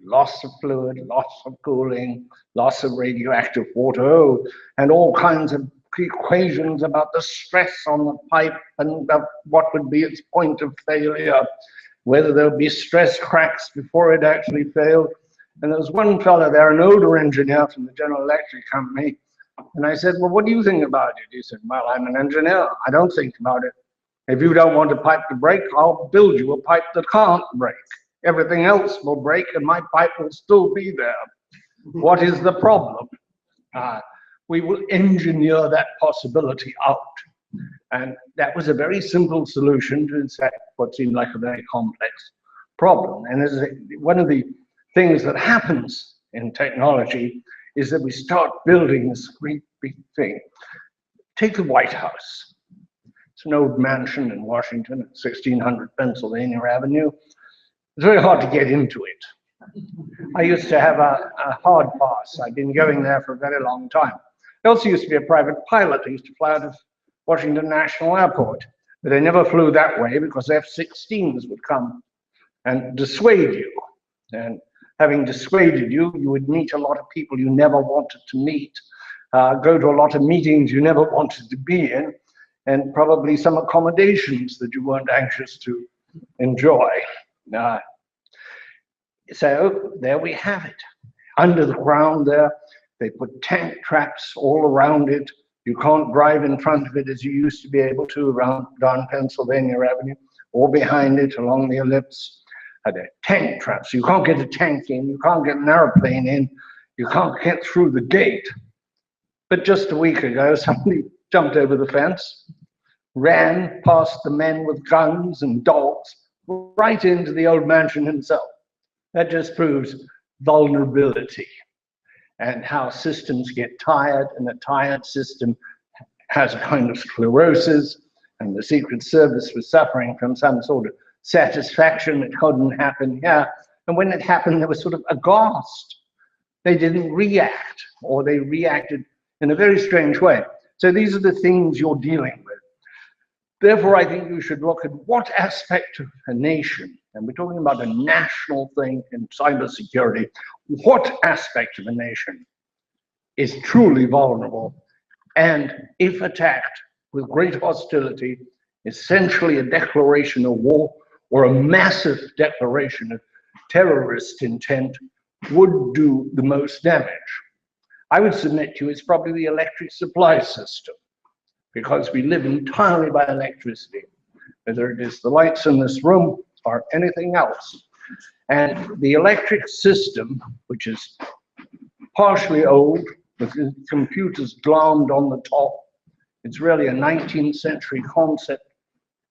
Loss of fluid, loss of cooling, loss of radioactive water, and all kinds of equations about the stress on the pipe and what would be its point of failure, whether there would be stress cracks before it actually failed. And there was one fellow there, an older engineer from the General Electric company, and I said, well, what do you think about it? He said, well, I'm an engineer. I don't think about it. If you don't want a pipe to break, I'll build you a pipe that can't break. Everything else will break and my pipe will still be there. What is the problem? We will engineer that possibility out. And that was a very simple solution to what seemed like a very complex problem. And as one of the things that happens in technology is that we start building this great big thing. Take the White House. It's an old mansion in Washington at 1600 Pennsylvania Avenue. It's very hard to get into it. I used to have a hard pass. I've been going there for a very long time. There also used to be a private pilot who used to fly out of Washington National Airport, but they never flew that way because F-16s would come and dissuade you. And having dissuaded you, you would meet a lot of people you never wanted to meet, go to a lot of meetings you never wanted to be in, and probably some accommodations that you weren't anxious to enjoy. So there we have it. Under the ground there, they put tank traps all around it. You can't drive in front of it as you used to be able to around down Pennsylvania Avenue, or behind it along the ellipse. There are tank traps. You can't get a tank in. You can't get an airplane in. You can't get through the gate. But just a week ago, somebody jumped over the fence, ran past the men with guns and dogs right into the old mansion himself. That just proves vulnerability and how systems get tired, and a tired system has a kind of sclerosis, and the Secret Service was suffering from some sort of satisfaction it couldn't happen here. And when it happened, they were sort of aghast. They didn't react, or they reacted in a very strange way. So these are the things you're dealing with. Therefore, I think you should look at what aspect of a nation, and we're talking about a national thing in cybersecurity, what aspect of a nation is truly vulnerable, and if attacked with great hostility, essentially a declaration of war or a massive declaration of terrorist intent, would do the most damage. I would submit to you it's probably the electric supply system, because we live entirely by electricity, whether it is the lights in this room or anything else. And the electric system, which is partially old, with computers glommed on the top, it's really a 19th century concept,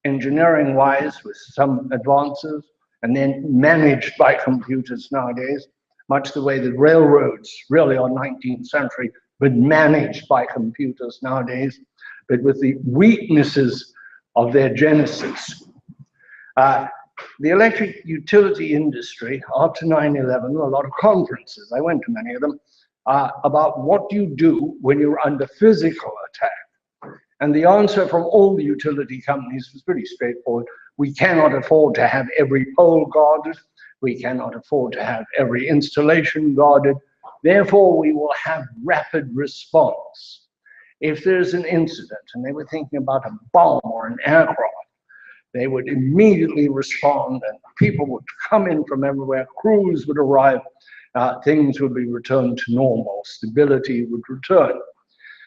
engineering-wise, with some advances, and then managed by computers nowadays, much the way that railroads really are 19th century, but managed by computers nowadays, but with the weaknesses of their genesis. The electric utility industry, after 9/11, a lot of conferences, I went to many of them, about what do you do when you're under physical attack. And the answer from all the utility companies was pretty straightforward. We cannot afford to have every pole guarded. We cannot afford to have every installation guarded. Therefore, we will have rapid response. If there's an incident, and they were thinking about a bomb or an aircraft, they would immediately respond, and people would come in from everywhere, crews would arrive, things would be returned to normal, stability would return.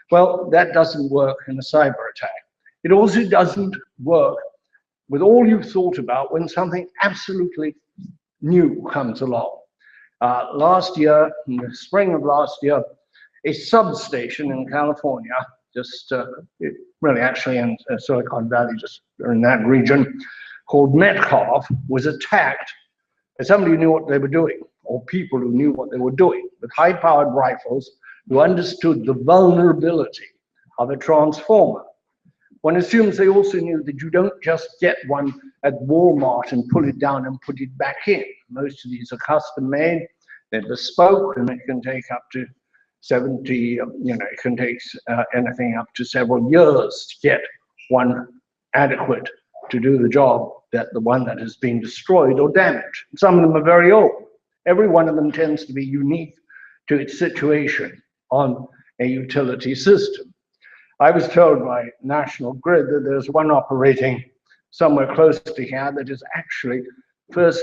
Well, that doesn't work in a cyber attack. It also doesn't work with all you've thought about when something absolutely new comes along. Last year, in the spring of last year, a substation in California, just really actually in Silicon Valley, just in that region, called Metcalf, was attacked by somebody who knew what they were doing, or people who knew what they were doing, with high-powered rifles, who understood the vulnerability of a transformer. One assumes they also knew that you don't just get one at Walmart and pull it down and put it back in. Most of these are custom made, they're bespoke, and it can take up to 70, it can take anything up to several years to get one adequate to do the job that the one that has been destroyed or damaged. Some of them are very old. Every one of them tends to be unique to its situation on a utility system. I was told by National Grid that there's one operating somewhere close to here that is actually was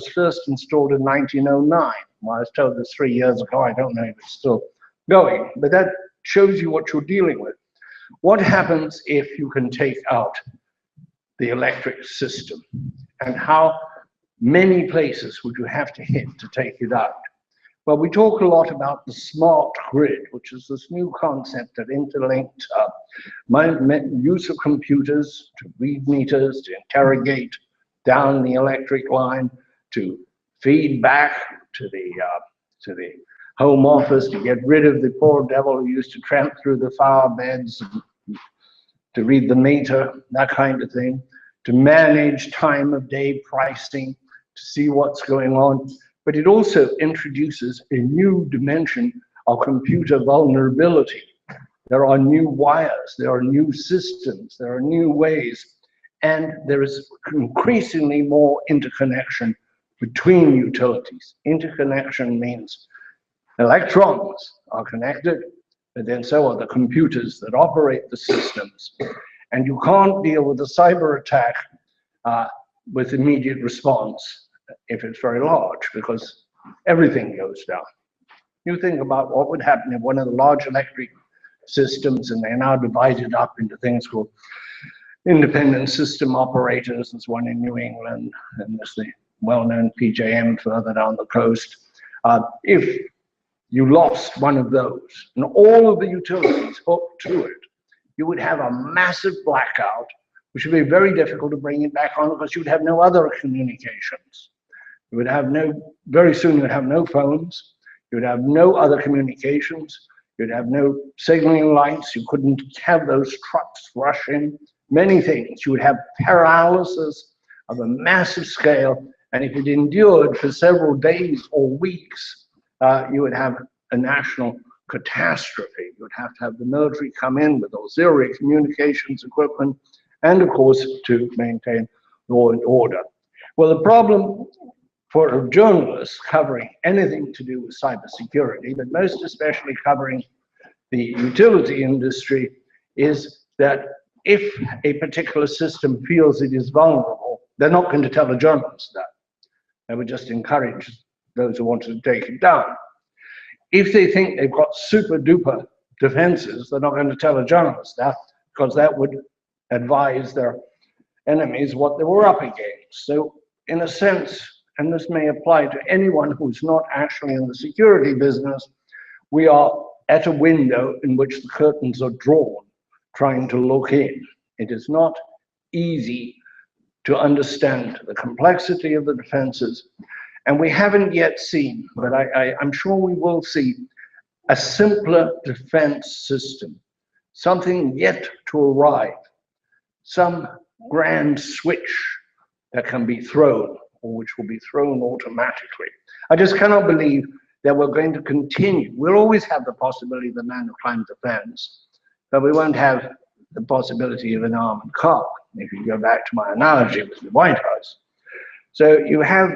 first installed in 1909. Well, I was told this 3 years ago. I don't know if it's still going, but that shows you what you're dealing with. What happens if you can take out the electric system, and how many places would you have to hit to take it out? Well, we talk a lot about the smart grid, which is this new concept that interlinked use of computers to read meters, to interrogate down the electric line, to feed back to the home office, to get rid of the poor devil who used to tramp through the flower beds to read the meter, that kind of thing, to manage time of day pricing, to see what's going on. But it also introduces a new dimension of computer vulnerability. There are new wires, there are new systems, there are new ways, and there is increasingly more interconnection between utilities. Interconnection means electrons are connected, but then so are the computers that operate the systems. And you can't deal with a cyber attack with immediate response if it's very large, because everything goes down. You think about what would happen if one of the large electric systems, and they're now divided up into things called independent system operators. There's one in New England, and there's the well-known PJM further down the coast. If you lost one of those, and all of the utilities hooked to it, you would have a massive blackout, which would be very difficult to bring it back on because you would have no other communications. You would have very soon you would have no phones, you would have no other communications, you'd have no signaling lights, you couldn't have those trucks rush in, many things. You would have paralysis of a massive scale, and if it endured for several days or weeks, you would have a national catastrophe. You would have to have the military come in with auxiliary communications equipment, and of course, to maintain law and order. Well, the problem for journalists covering anything to do with cybersecurity, but most especially covering the utility industry, is that if a particular system feels it is vulnerable, they're not going to tell a journalist that. They would just encourage those who want to take it down. If they think they've got super duper defenses, they're not going to tell a journalist that, because that would advise their enemies what they were up against. So in a sense, and this may apply to anyone who's not actually in the security business, we are at a window in which the curtains are drawn, trying to look in. It is not easy to understand the complexity of the defenses, and we haven't yet seen, but I'm sure we will see, a simpler defense system, something yet to arrive, some grand switch that can be thrown, or which will be thrown automatically. I just cannot believe that we're going to continue. We'll always have the possibility of the man who climbed the fence, but we won't have the possibility of an armored car, if you go back to my analogy with the White House. So you have,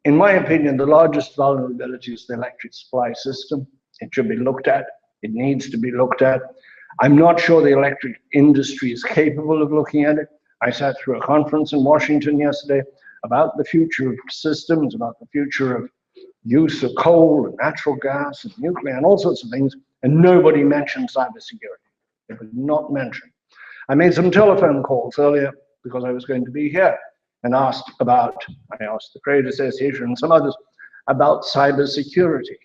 in my opinion, the largest vulnerability is the electric supply system. It should be looked at. It needs to be looked at. I'm not sure the electric industry is capable of looking at it. I sat through a conference in Washington yesterday about the future of systems, about the future of use of coal and natural gas and nuclear and all sorts of things, and nobody mentioned cybersecurity. It was not mentioned. I made some telephone calls earlier because I was going to be here and I asked the Trade Association and some others about cybersecurity.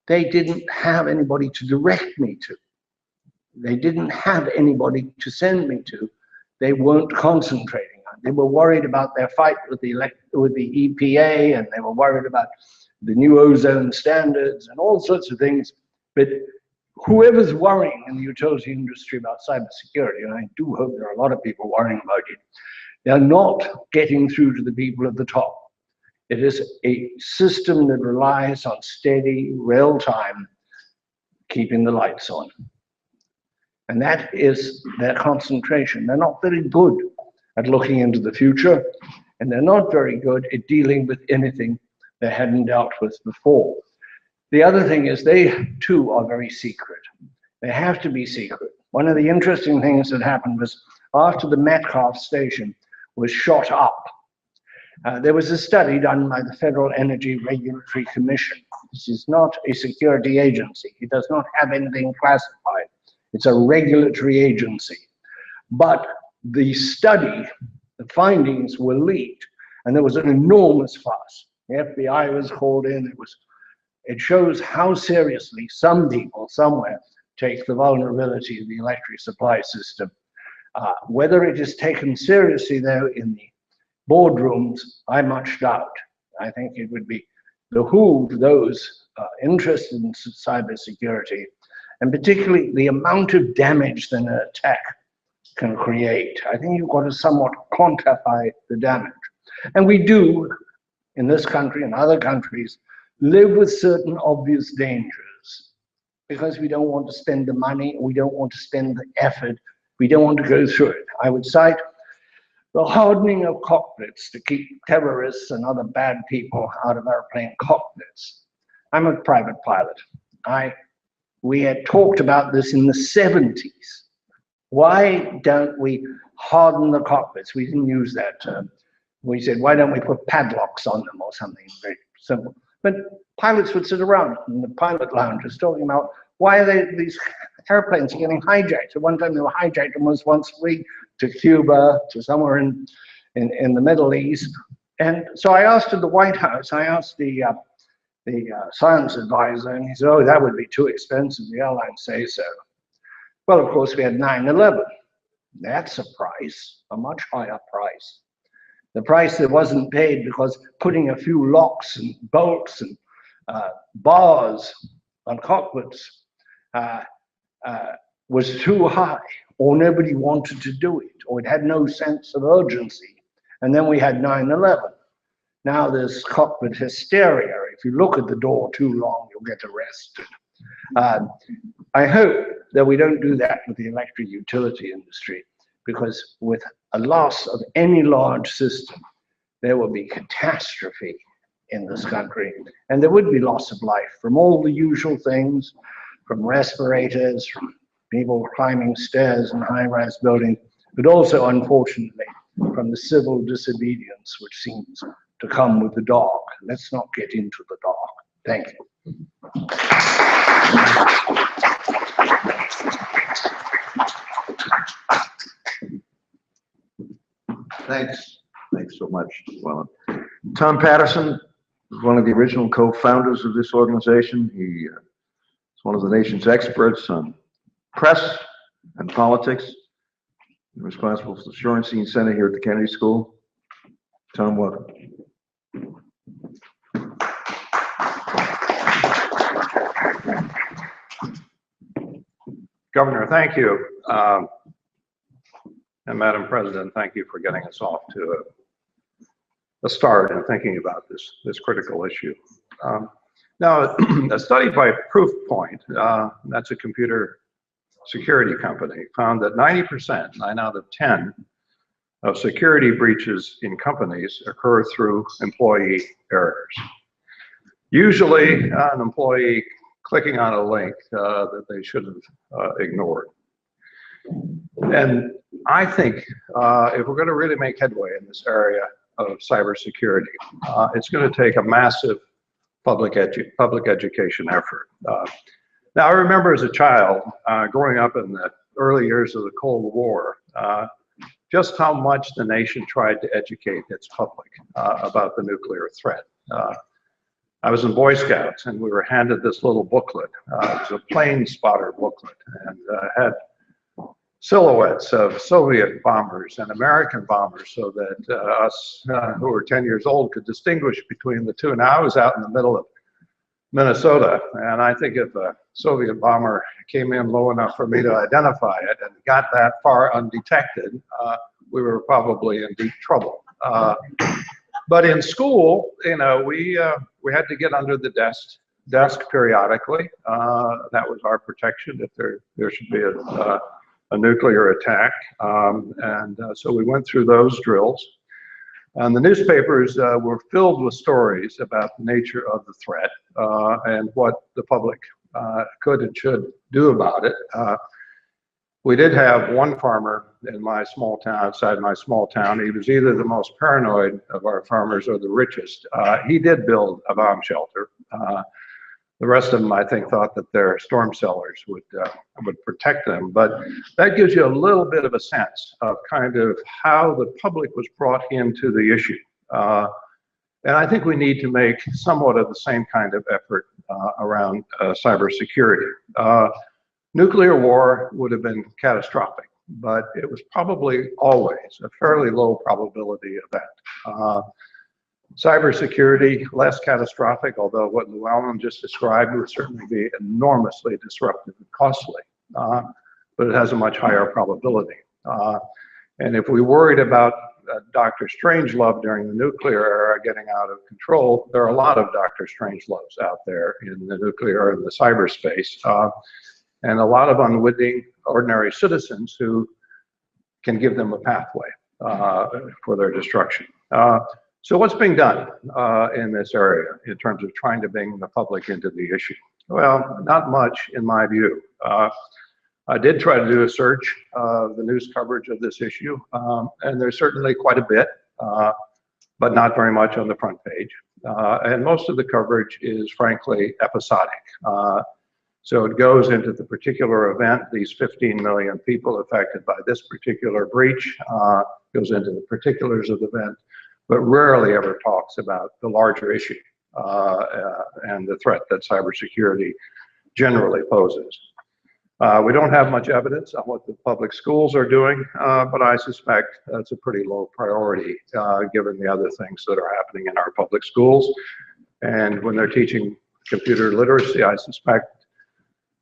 They didn't have anybody to direct me to. They didn't have anybody to send me to. They weren't concentrating on it. They were worried about their fight with the EPA, and they were worried about the new ozone standards and all sorts of things. But whoever's worrying in the utility industry about cybersecurity, and I do hope there are a lot of people worrying about it, they're not getting through to the people at the top. It is a system that relies on steady, real-time, keeping the lights on. And that is their concentration. They're not very good at looking into the future, and they're not very good at dealing with anything they hadn't dealt with before. The other thing is they, too, are very secret. They have to be secret. One of the interesting things that happened was after the Metcalfe station was shot up, there was a study done by the Federal Energy Regulatory Commission. This is not a security agency. It does not have anything classified. It's a regulatory agency. But the study, the findings were leaked, and there was an enormous fuss. The FBI was called in. It shows how seriously some people somewhere take the vulnerability of the electric supply system. Whether it is taken seriously, though, in the boardrooms, I much doubt. I think it would behoove those interested in cybersecurity, and particularly the amount of damage that an attack can create. I think you've got to somewhat quantify the damage. And we do, in this country and other countries, live with certain obvious dangers because we don't want to spend the money, we don't want to spend the effort, we don't want to go through it. I would cite the hardening of cockpits to keep terrorists and other bad people out of airplane cockpits. I'm a private pilot. We had talked about this in the 70s. Why don't we harden the cockpits? We didn't use that term. We said, why don't we put padlocks on them or something very simple? But pilots would sit around in the pilot lounges talking about why these airplanes are getting hijacked. At one time they were hijacked almost once a week to Cuba, to somewhere in the Middle East. And so I asked at the White House, I asked the science advisor, and he said, oh, that would be too expensive. The airlines say so. Well, of course, we had 9/11. That's a price, a much higher price. The price that wasn't paid because putting a few locks and bolts and bars on cockpits was too high, or nobody wanted to do it, or it had no sense of urgency. And then we had 9/11. Now there's cockpit hysteria. If you look at the door too long, you'll get arrested. I hope that we don't do that with the electric utility industry, because with a loss of any large system, there will be catastrophe in this country, and there would be loss of life from all the usual things, from respirators, from people climbing stairs in high-rise buildings, but also, unfortunately, from the civil disobedience which seems to come with the dark. Let's not get into the dark. Thank you. Thanks. Thanks so much, Llewellyn. Tom Patterson is one of the original co-founders of this organization. He is one of the nation's experts on press and politics. He's responsible for the Shorenstein Center here at the Kennedy School. Tom, welcome. Governor, thank you. And Madam President, thank you for getting us off to a start in thinking about this critical issue. Now, a study by Proofpoint, that's a computer security company, found that 90%, 9 out of 10, of security breaches in companies occur through employee errors. Usually, an employee clicking on a link that they should have ignored. And I think if we're going to really make headway in this area of cybersecurity, it's going to take a massive public education effort. Now, I remember as a child, growing up in the early years of the Cold War, just how much the nation tried to educate its public about the nuclear threat. I was in Boy Scouts, and we were handed this little booklet. It was a plane spotter booklet, and had silhouettes of Soviet bombers and American bombers, so that us who were 10 years old could distinguish between the two. Now, I was out in the middle of Minnesota, and I think if a Soviet bomber came in low enough for me to identify it and got that far undetected, we were probably in deep trouble. But in school, you know, we had to get under the desk periodically. That was our protection if there should be a nuclear attack. So we went through those drills. And the newspapers were filled with stories about the nature of the threat and what the public could and should do about it. We did have one farmer in my small town, outside my small town. He was either the most paranoid of our farmers or the richest. He did build a bomb shelter. The rest of them, I think, thought that their storm cellars would protect them. But that gives you a little bit of a sense of kind of how the public was brought into the issue. And I think we need to make somewhat of the same kind of effort around cybersecurity. Nuclear war would have been catastrophic, but it was probably always a fairly low probability event. Cybersecurity, less catastrophic, although what Llewellyn just described would certainly be enormously disruptive and costly, but it has a much higher probability. And if we worried about Dr. Strangelove during the nuclear era getting out of control, there are a lot of Dr. Strangeloves out there in the nuclear and the cyberspace, and a lot of unwitting ordinary citizens who can give them a pathway for their destruction. So what's being done in this area in terms of trying to bring the public into the issue? Well, not much in my view. I did try to do a search of the news coverage of this issue, and there's certainly quite a bit, but not very much on the front page. And most of the coverage is frankly episodic. So it goes into the particular event, these 15 million people affected by this particular breach, goes into the particulars of the event, but rarely ever talks about the larger issue and the threat that cybersecurity generally poses. We don't have much evidence on what the public schools are doing, but I suspect that's a pretty low priority given the other things that are happening in our public schools. And when they're teaching computer literacy, I suspect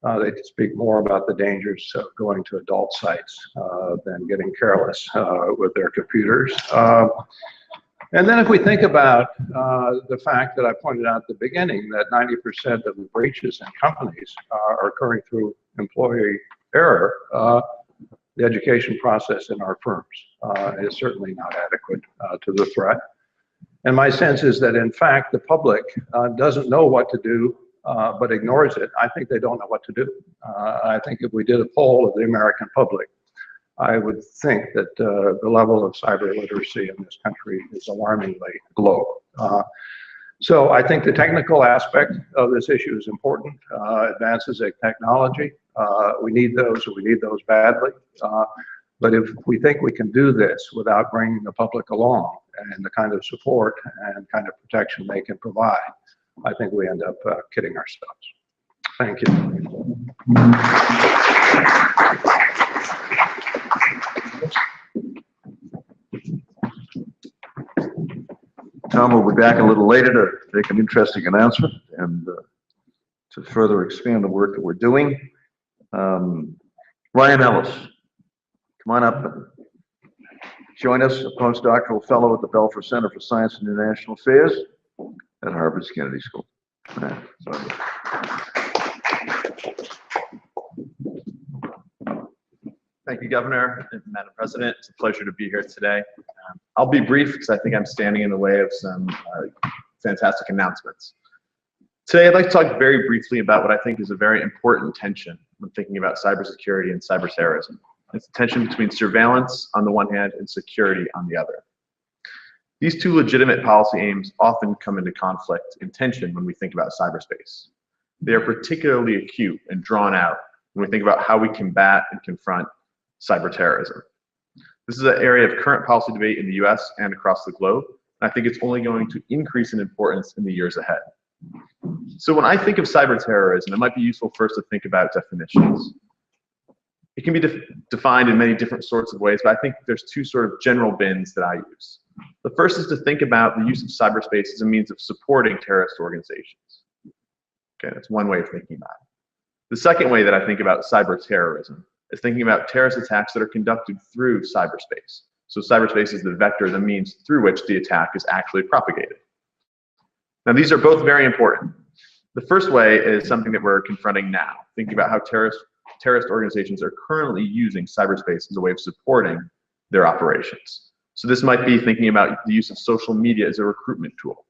they speak more about the dangers of going to adult sites than getting careless with their computers. And then if we think about the fact that I pointed out at the beginning that 90% of the breaches in companies are occurring through employee error, the education process in our firms is certainly not adequate to the threat. And my sense is that, in fact, the public doesn't know what to do, but ignores it. I think they don't know what to do. I think if we did a poll of the American public, I would think that the level of cyber literacy in this country is alarmingly low. So I think the technical aspect of this issue is important. Advances in technology, we need those, and we need those badly. But if we think we can do this without bringing the public along and the kind of support and kind of protection they can provide, I think we end up kidding ourselves. Thank you. Tom will be back a little later to make an interesting announcement and to further expand the work that we're doing. Ryan Ellis, come on up and join us, a postdoctoral fellow at the Belfer Center for Science and International Affairs at Harvard's Kennedy School. Thank you, Governor and Madam President. It's a pleasure to be here today. I'll be brief because I think I'm standing in the way of some fantastic announcements. Today, I'd like to talk very briefly about what I think is a very important tension when thinking about cybersecurity and cyberterrorism. It's the tension between surveillance on the one hand and security on the other. These two legitimate policy aims often come into conflict and tension when we think about cyberspace. They are particularly acute and drawn out when we think about how we combat and confront cyberterrorism. This is an area of current policy debate in the US and across the globe, and I think it's only going to increase in importance in the years ahead. So when I think of cyberterrorism, it might be useful first to think about definitions. It can be defined in many different sorts of ways, but I think there's two sort of general bins that I use. The first is to think about the use of cyberspace as a means of supporting terrorist organizations. Okay, that's one way of thinking about it. The second way that I think about cyberterrorism is thinking about terrorist attacks that are conducted through cyberspace. So cyberspace is the vector, the means through which the attack is actually propagated. Now, these are both very important. The first way is something that we're confronting now, thinking about how terrorist organizations are currently using cyberspace as a way of supporting their operations. So this might be thinking about the use of social media as a recruitment tool,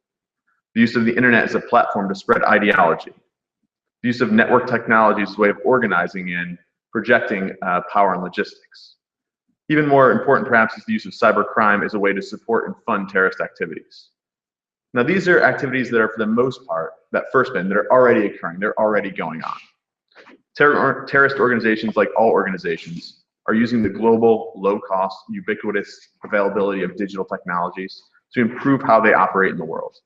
the use of the internet as a platform to spread ideology, the use of network technology as a way of organizing and projecting power and logistics. Even more important, perhaps, is the use of cybercrime as a way to support and fund terrorist activities. Now, these are activities that are, for the most part, that first bin, that are already occurring, they're already going on. Terrorist organizations, like all organizations, are using the global, low-cost, ubiquitous availability of digital technologies to improve how they operate in the world.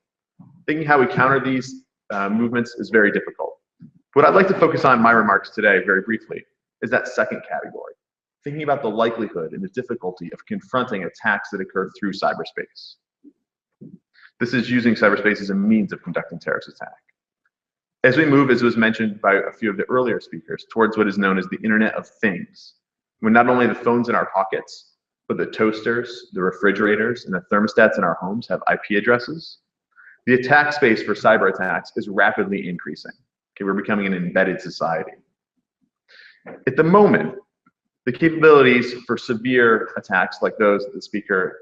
Thinking how we counter these movements is very difficult. What I'd like to focus on in my remarks today, very briefly, is that second category, thinking about the likelihood and the difficulty of confronting attacks that occur through cyberspace. This is using cyberspace as a means of conducting terrorist attack. As we move, as was mentioned by a few of the earlier speakers, towards what is known as the Internet of Things, when not only the phones in our pockets, but the toasters, the refrigerators, and the thermostats in our homes have IP addresses, the attack space for cyber attacks is rapidly increasing. Okay, we're becoming an embedded society. At the moment, the capabilities for severe attacks like those that the speaker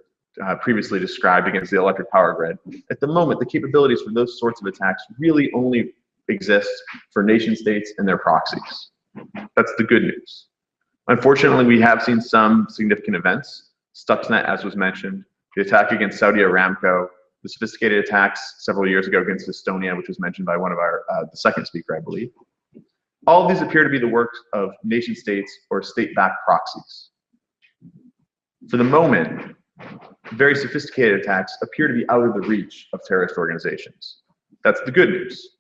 previously described against the electric power grid, at the moment, the capabilities for those sorts of attacks really only exist for nation states and their proxies. That's the good news. Unfortunately, we have seen some significant events. Stuxnet, as was mentioned, the attack against Saudi Aramco, the sophisticated attacks several years ago against Estonia, which was mentioned by one of our, the second speaker, I believe. All of these appear to be the work of nation states or state-backed proxies. For the moment, very sophisticated attacks appear to be out of the reach of terrorist organizations. That's the good news.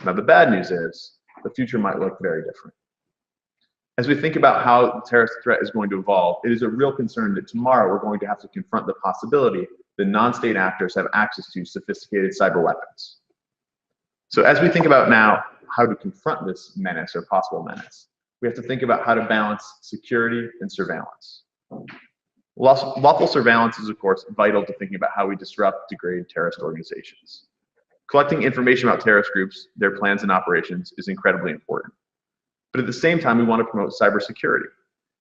Now, the bad news is the future might look very different. As we think about how the terrorist threat is going to evolve, it is a real concern that tomorrow we're going to have to confront the possibility that non-state actors have access to sophisticated cyber weapons. So as we think about now how to confront this menace or possible menace, we have to think about how to balance security and surveillance. Lawful surveillance is, of course, vital to thinking about how we disrupt, degrade terrorist organizations. Collecting information about terrorist groups, their plans and operations is incredibly important. But at the same time, we want to promote cybersecurity,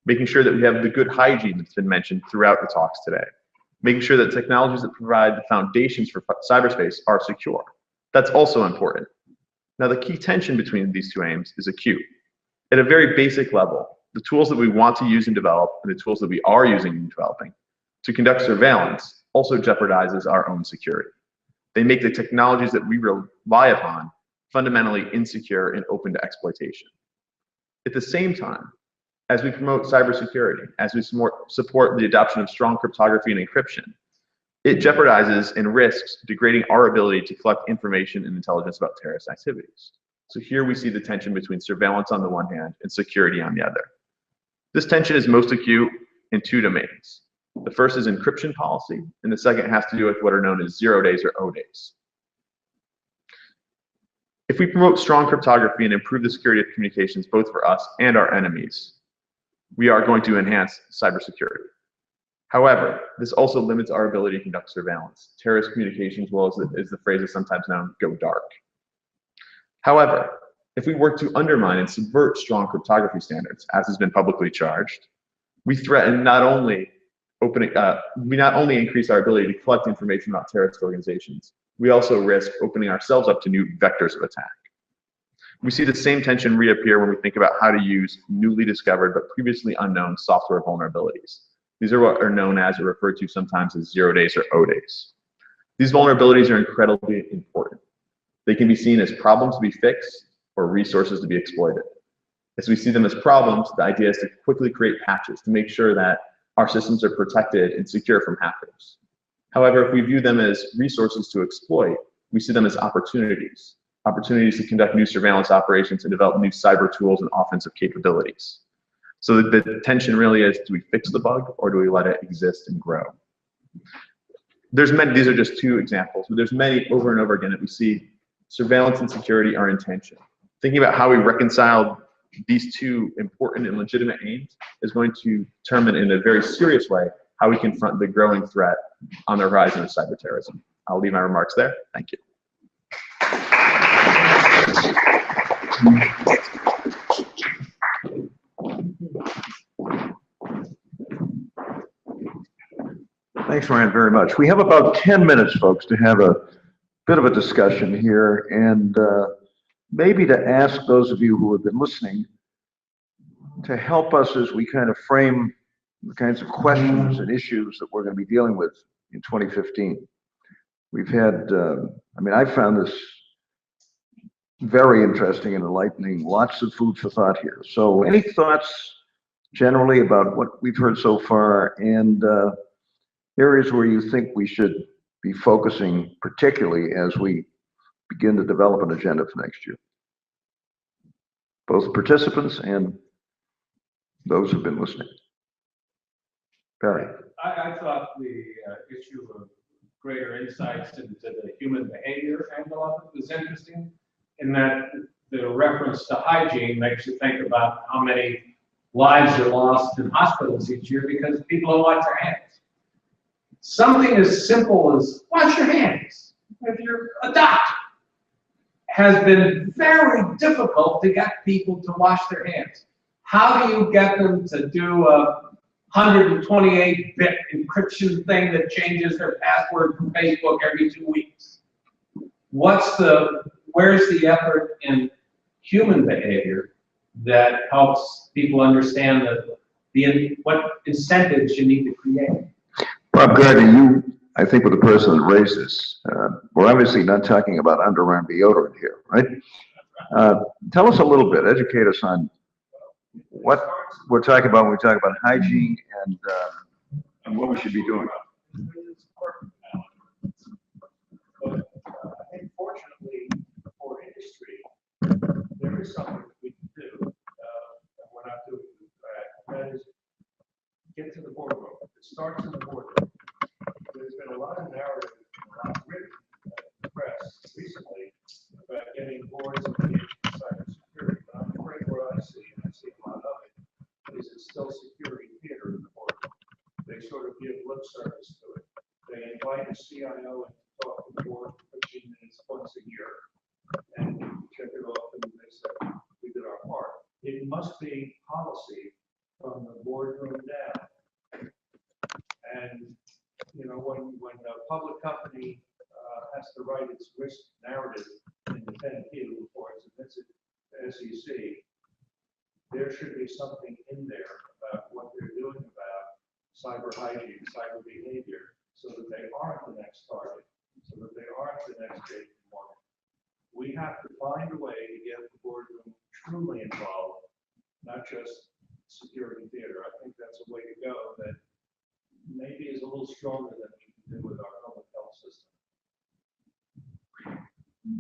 making sure that we have the good hygiene that's been mentioned throughout the talks today, making sure that technologies that provide the foundations for cyberspace are secure. That's also important. Now, the key tension between these two aims is acute. At a very basic level, the tools that we want to use and develop and the tools that we are using and developing to conduct surveillance also jeopardizes our own security. They make the technologies that we rely upon fundamentally insecure and open to exploitation. At the same time, as we promote cybersecurity, as we support the adoption of strong cryptography and encryption, it jeopardizes and risks degrading our ability to collect information and intelligence about terrorist activities. So here we see the tension between surveillance on the one hand and security on the other. This tension is most acute in two domains. The first is encryption policy, and the second has to do with what are known as 0 days or O days. If we promote strong cryptography and improve the security of communications both for us and our enemies, we are going to enhance cybersecurity. However, this also limits our ability to conduct surveillance. Terrorist communications, well, as the phrase is sometimes known, go dark. However, if we work to undermine and subvert strong cryptography standards, as has been publicly charged, we threaten not only increase our ability to collect information about terrorist organizations, we also risk opening ourselves up to new vectors of attack. We see the same tension reappear when we think about how to use newly discovered but previously unknown software vulnerabilities. These are what are known as or referred to sometimes as 0 days or O days. These vulnerabilities are incredibly important. They can be seen as problems to be fixed or resources to be exploited. As we see them as problems, the idea is to quickly create patches to make sure that our systems are protected and secure from hackers. However, if we view them as resources to exploit, we see them as opportunities to conduct new surveillance operations and develop new cyber tools and offensive capabilities. So the tension really is, do we fix the bug or do we let it exist and grow? There's many, these are just two examples, but there's many over and over again that we see surveillance and security are in tension. Thinking about how we reconcile these two important and legitimate aims is going to determine in a very serious way how we confront the growing threat on the horizon of cyberterrorism. I'll leave my remarks there. Thank you. Thanks, Ryan, very much. We have about 10 minutes, folks, to have a bit of a discussion here, and maybe to ask those of you who have been listening to help us as we kind of frame the kinds of questions and issues that we're going to be dealing with in 2015. We've had, I found this very interesting and enlightening, lots of food for thought here. So any thoughts generally about what we've heard so far, and areas where you think we should be focusing particularly as we begin to develop an agenda for next year? Both participants and those who've been listening. Barry. I thought the issue of greater insights into the human behavior angle of it was interesting, in that the reference to hygiene makes you think about how many lives are lost in hospitals each year because people don't wash their hands. Something as simple as wash your hands if you're a doctor has been very difficult to get people to wash their hands. How do you get them to do a 128-bit encryption thing that changes their password from Facebook every 2 weeks? Where's the effort in human behavior that helps people understand what incentives you need to create? Bob Gardner, you, I think, were the person that raised this. We're obviously not talking about underarm deodorant here, right? Tell us a little bit, educate us on what we're talking about when we talk about hygiene and what we should be doing. But I think fortunately for industry, there is something that we can do. We're not doing starts in the boardroom. There's been a lot of narrative, a lot of written press recently about getting boards engaged in cybersecurity, but I'm afraid what I see, and I see a lot of it, is it's still security theater in the boardroom. They sort of give lip service to it. They invite a CIO in to talk to the board for 15 minutes once a year and check it off, and they say, we did our part. It must be policy from the boardroom down. And, you know, when a public company has to write its risk narrative in the 10Q before it's admitted to SEC, there should be something in there about what they're doing about cyber hygiene, cyber behavior, so that they aren't the next target, so that they aren't the next big market. We have to find a way to get the boardroom truly involved, not just security theater. I think that's a way to go that maybe is a little stronger than we can do with our public health system.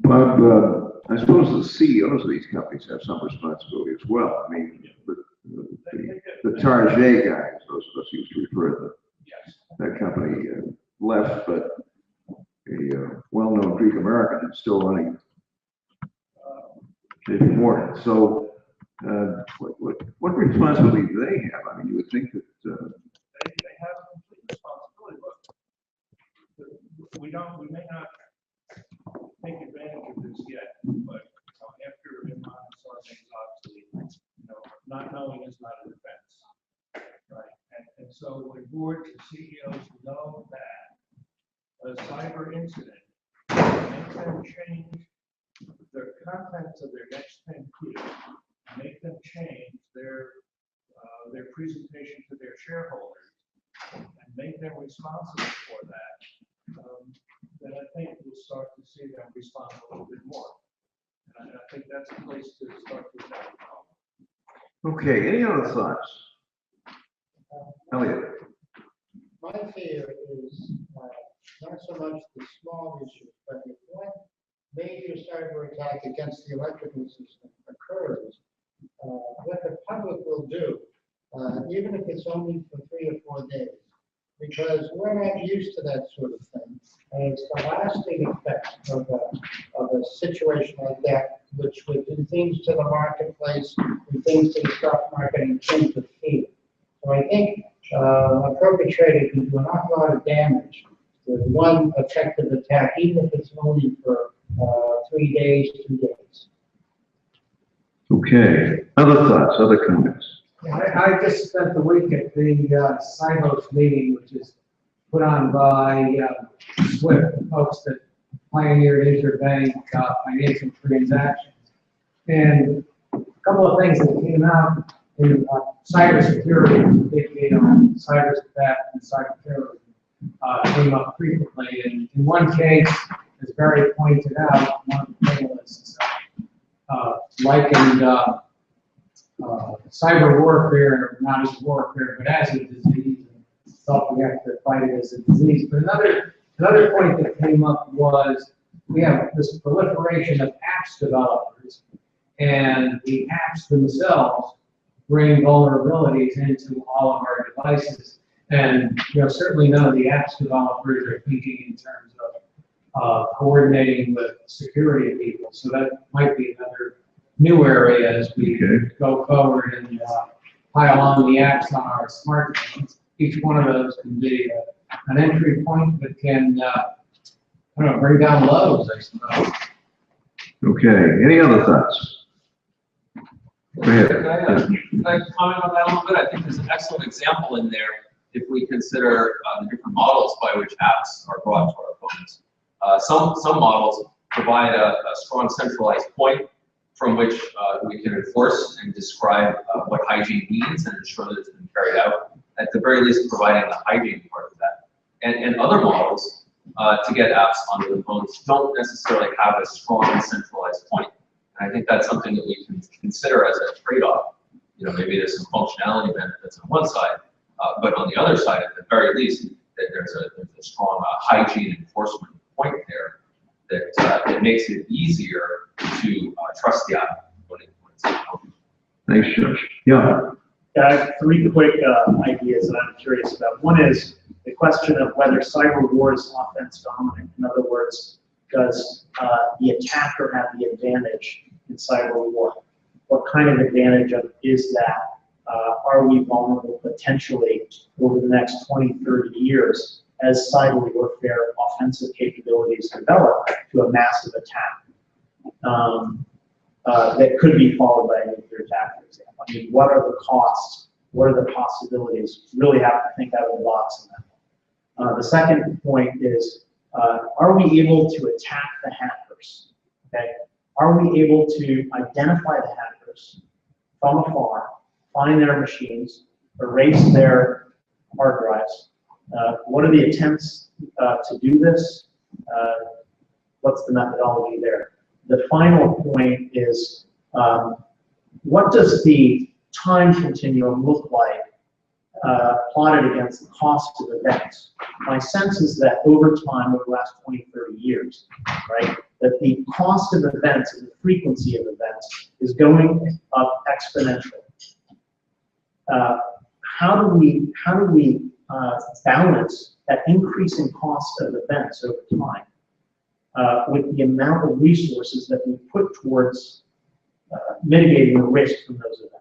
Bob, I suppose the CEOs of these companies have some responsibility as well. I mean, the Target guys, those of us used to refer to that company, left, but a well-known Greek American is still running JP Morgan. So, what responsibility do they have? I mean, you would think that they have a complete responsibility. Look, we may not take advantage of this yet, but after Iran and Sarbanes obviously, not knowing is not a defense, right? And so when boards and CEOs know that a cyber incident makes them change the contents of their next 10Q, make them change their presentation to their shareholders, and make them responsible for that, then I think we'll start to see them respond a little bit more. And I think that's a place to start to tackle the problem. okay, any other thoughts? Elliot. My fear is not so much the small issues, but if one major cyber attack against the electrical system occurs, what the public will do, even if it's only for 3 or 4 days, because we're not used to that sort of thing. And it's the lasting effect of a situation like that, which would do things to the marketplace, do things to the stock market, and things to fear. So I think a perpetrator can do an awful lot of damage with one effective attack, even if it's only for 3 days, 2 days. Okay, other thoughts, other comments? I just spent the week at the CYBOS meeting, which is put on by SWIFT, folks that pioneered interbank financial transactions. And a couple of things that came out in cybersecurity, big data on cyber theft and cyberterrorism came up frequently. And in one case, as Barry pointed out, one of the panelists likened cyber warfare not as warfare, but as a disease, and felt we have to fight it as a disease. But another point that came up was we have this proliferation of apps developers, and the apps themselves bring vulnerabilities into all of our devices. And certainly none of the apps developers are thinking in terms of coordinating with security people. So that might be another new area as we go forward and pile on the apps on our smartphones. Each one of those can be an entry point that can bring down loads, I suppose. Okay, any other thoughts? Go ahead. Can I comment on that a little bit? I think there's an excellent example in there if we consider the different models by which apps are brought to our phones. Some models provide a strong centralized point from which we can enforce and describe what hygiene means and ensure that it's been carried out, at the very least providing the hygiene part of that. And other models to get apps onto the phones don't necessarily have a strong centralized point. And I think that's something that we can consider as a trade-off. Maybe there's some functionality benefits on one side, but on the other side, at the very least, that there's a strong hygiene enforcement point there that it makes it easier to trust the app when it's home. Thanks, Josh. Yeah. I have three quick ideas that I'm curious about. One is the question of whether cyber war is offense dominant. In other words, does the attacker have the advantage in cyber war? What kind of advantage is that? Are we vulnerable potentially over the next 20, 30 years as cyber warfare offensive capabilities develop to a massive attack that could be followed by a nuclear attack, for example? I mean, what are the costs? What are the possibilities? Really have to think out of the box on that. The second point is, are we able to attack the hackers? Okay? Are we able to identify the hackers from afar, find their machines, erase their hard drives? What are the attempts to do this? What's the methodology there? The final point is, what does the time continuum look like plotted against the cost of events? My sense is that over time, over the last 20, 30 years, right, that the cost of events and the frequency of events is going up exponentially. How do we balance that increasing cost of events over time with the amount of resources that we put towards mitigating the risk from those events?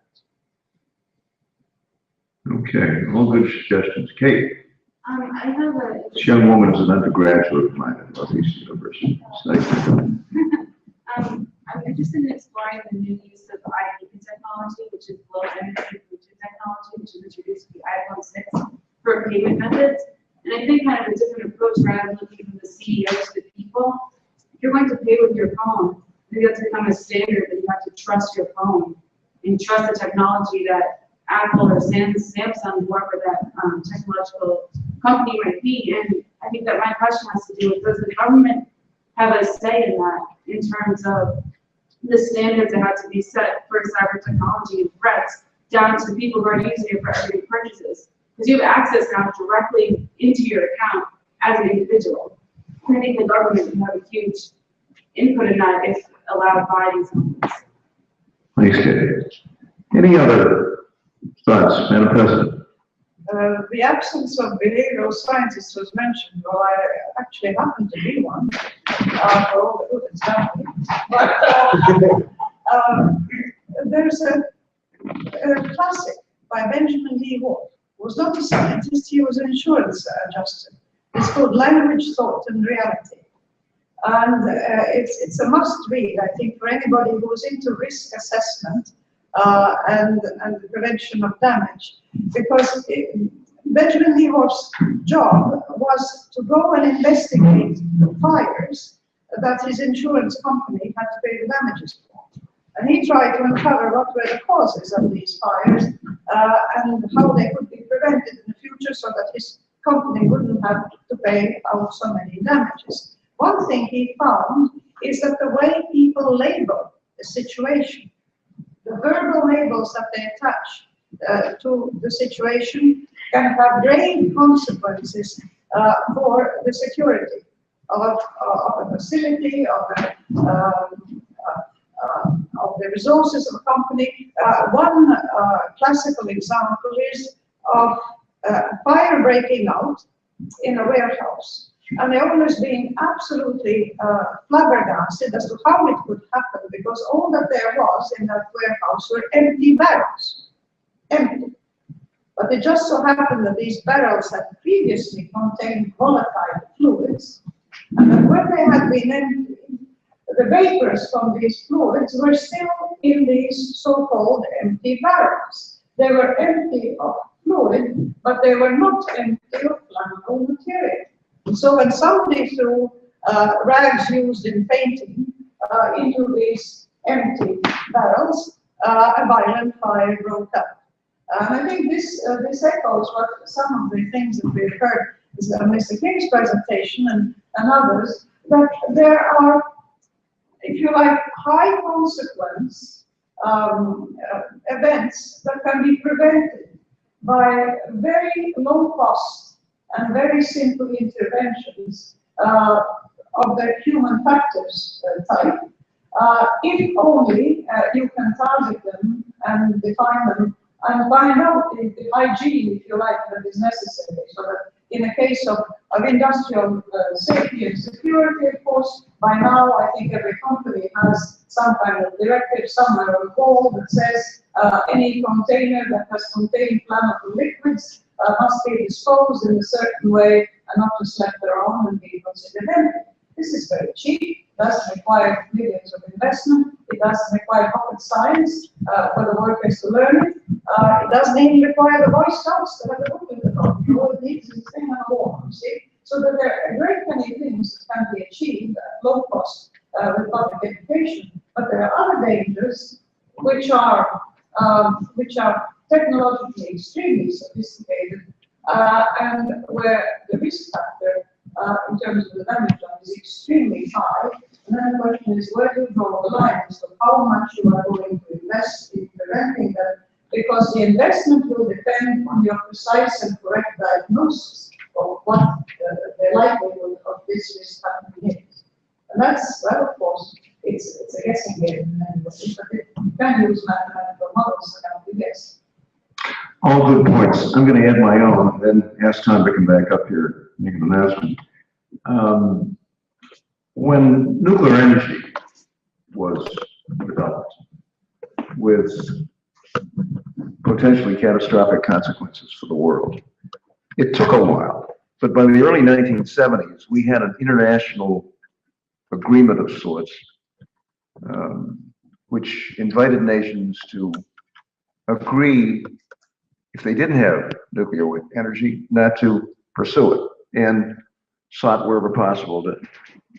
Okay, all good suggestions. Kate, I have a. this young woman is an undergraduate of mine at Northeastern University. It's nice. I'm interested in exploring the new use of IP technology, which is low energy Bluetooth technology, which was introduced with the iPhone 6 for payment methods. And I think kind of a different approach rather than looking from the CEO to the people. If you're going to pay with your phone, maybe that's become a standard that you have to trust your phone and trust the technology that Apple or Samsung, whoever that technological company might be. And I think that my question has to do with, does the government have a say in that in terms of the standards that have to be set for cyber technology and threats down to people who are using it for everyday purchases? Because you have access now directly into your account as an individual. And I think the government can have a huge input in that if allowed by these companies. Thanks, Kate. Any other thoughts, Madam President? The absence of behavioral scientists was mentioned. Well, I actually happen to be one, for all the good it's done. But there's a classic by Benjamin D. Wolfe, who was not a scientist, he was an insurance adjuster. It's called Language, Thought, and Reality. And it's a must read, I think, for anybody who's into risk assessment and the prevention of damage, because Benjamin D. Wolfe's job was to go and investigate the fires that his insurance company had to pay the damages for. And he tried to uncover what were the causes of these fires and how they could be prevented in the future so that his company wouldn't have to pay out so many damages. One thing he found is that the way people label a situation, the verbal labels that they attach to the situation can have grave consequences for the security of a facility, of the resources of a company. One classical example is of fire breaking out in a warehouse, and the owners being absolutely flabbergasted as to how it could happen, because all that there was in that warehouse were empty barrels. Empty. But it just so happened that these barrels had previously contained volatile fluids, and that when they had been emptied, the vapors from these fluids were still in these so-called empty barrels. They were empty of fluid, but they were not empty of flammable material. And so when somebody threw rags used in painting into these empty barrels, a violent fire broke out. And I think this echoes what some of the things that we've heard is Mr. King's presentation and others, that there are, if you like, high consequence events that can be prevented by very low cost and very simple interventions of the human factors type, if only you can target them and define them and find out the hygiene, if you like, that is necessary. So that in the case of industrial safety and security, of course, by now I think every company has some kind of directive somewhere on the wall that says any container that has contained flammable liquids must be disposed in a certain way and not just left around and be considered empty. This is very cheap, doesn't require millions of investment, it doesn't require rocket science for the workers to learn it, it doesn't even require the Boy Scouts to have a look at the problem. All it needs is a thing on a wall, you see? So that there are a great many things that can be achieved at low cost with public education, but there are other dangers which are technologically extremely sophisticated and where the risk factor in terms of the damage done is extremely high. And then the question is, where do you draw the line as to how much you are going to invest in preventing them? Because the investment will depend on your precise and correct diagnosis of what the likelihood of this risk happening is. And that's, well, of course, it's a guessing game in many ways, but you can use mathematical models to help you guess. All good points. I'm going to add my own, then ask Tom to come back up here and make an announcement. When nuclear energy was developed with potentially catastrophic consequences for the world, it took a while. But by the early 1970s, we had an international agreement of sorts, which invited nations to agree, if they didn't have nuclear energy, not to pursue it, and sought wherever possible to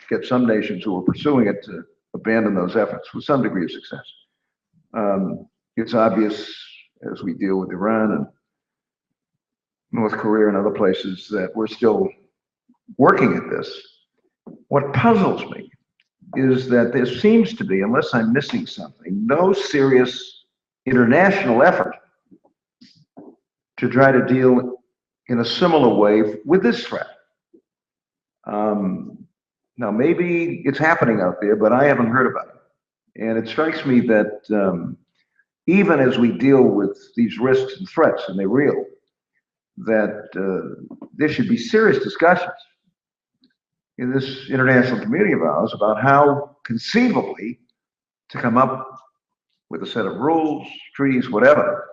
get some nations who were pursuing it to abandon those efforts with some degree of success. It's obvious as we deal with Iran and North Korea and other places that we're still working at this. What puzzles me is that there seems to be, unless I'm missing something, no serious international effort to try to deal in a similar way with this threat. Now, maybe it's happening out there, but I haven't heard about it. And it strikes me that even as we deal with these risks and threats, and they're real, that there should be serious discussions in this international community of ours about how conceivably to come up with a set of rules, treaties, whatever,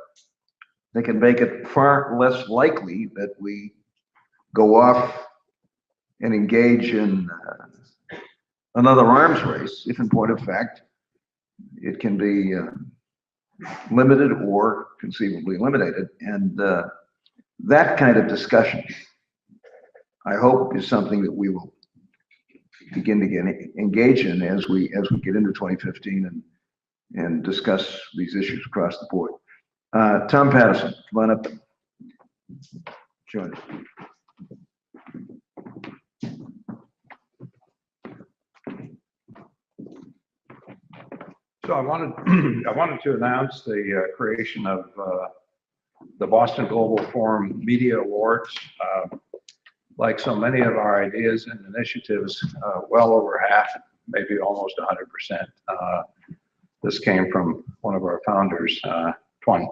that can make it far less likely that we go off and engage in another arms race, if in point of fact, it can be limited or conceivably eliminated. And that kind of discussion, I hope, is something that we will begin to engage in as we get into 2015 and discuss these issues across the board. Tom Patterson, come on up and join us. So I wanted to announce the creation of the Boston Global Forum Media Awards. Like so many of our ideas and initiatives, well over half, maybe almost 100%. This came from one of our founders, Twan,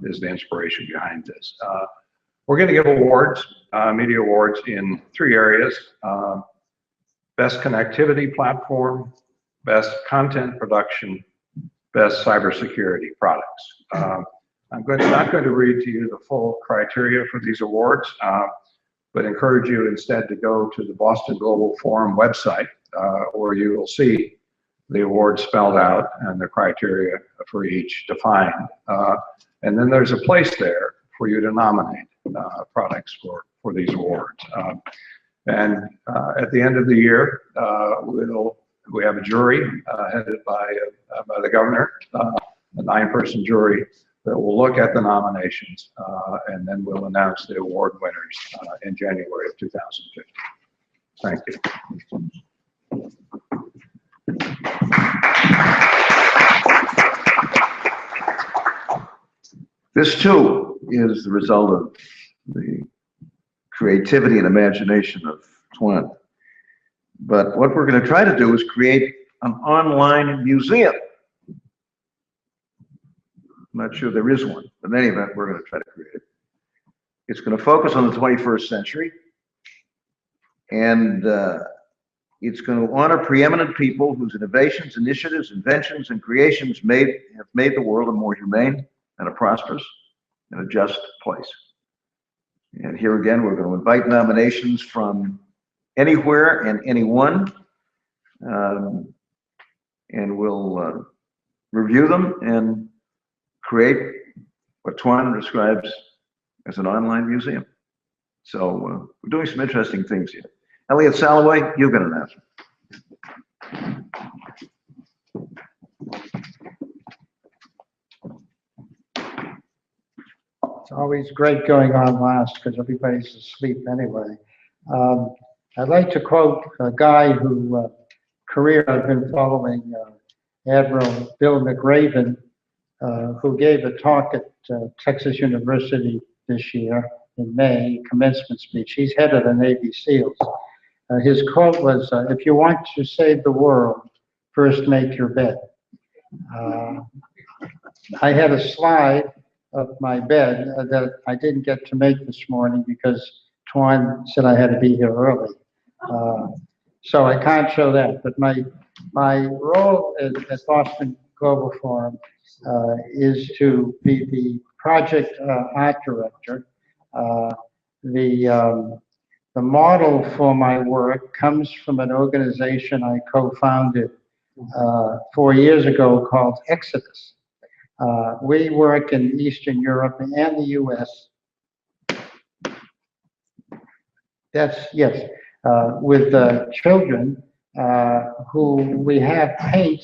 is the inspiration behind this. We're going to give awards, media awards, in 3 areas: best connectivity platform, best content production, best cybersecurity products. I'm not going to read to you the full criteria for these awards, but encourage you instead to go to the Boston Global Forum website, where you will see the awards spelled out and the criteria for each defined. And then there's a place there for you to nominate products for these awards. And at the end of the year, we have a jury headed by the governor, a 9-person jury that will look at the nominations, and then we'll announce the award winners in January of 2015. Thank you. This too is the result of the creativity and imagination of Twan. But what we're going to try to do is create an online museum. I'm not sure there is one, but in any event, we're going to try to create it. It's going to focus on the 21st century, and it's going to honor preeminent people whose innovations, initiatives, inventions, and creations have made the world a more humane and a prosperous and a just place. And here again, we're going to invite nominations from anywhere and anyone, and we'll review them and create what Tuan describes as an online museum. So we're doing some interesting things here. Elliot Salloway, you've got an announcement. It's always great going on last because everybody's asleep anyway. I'd like to quote a guy who career I've been following, Admiral Bill McRaven, who gave a talk at Texas University this year in May, commencement speech. He's head of the Navy SEALs. His quote was, "If you want to save the world, first make your bed." I had a slide of my bed that I didn't get to make this morning because Tuan said I had to be here early. So I can't show that, but my role at Boston Global Forum is to be the project art director. The model for my work comes from an organization I co-founded 4 years ago called Exodus. We work in Eastern Europe and the US. With children who we have paint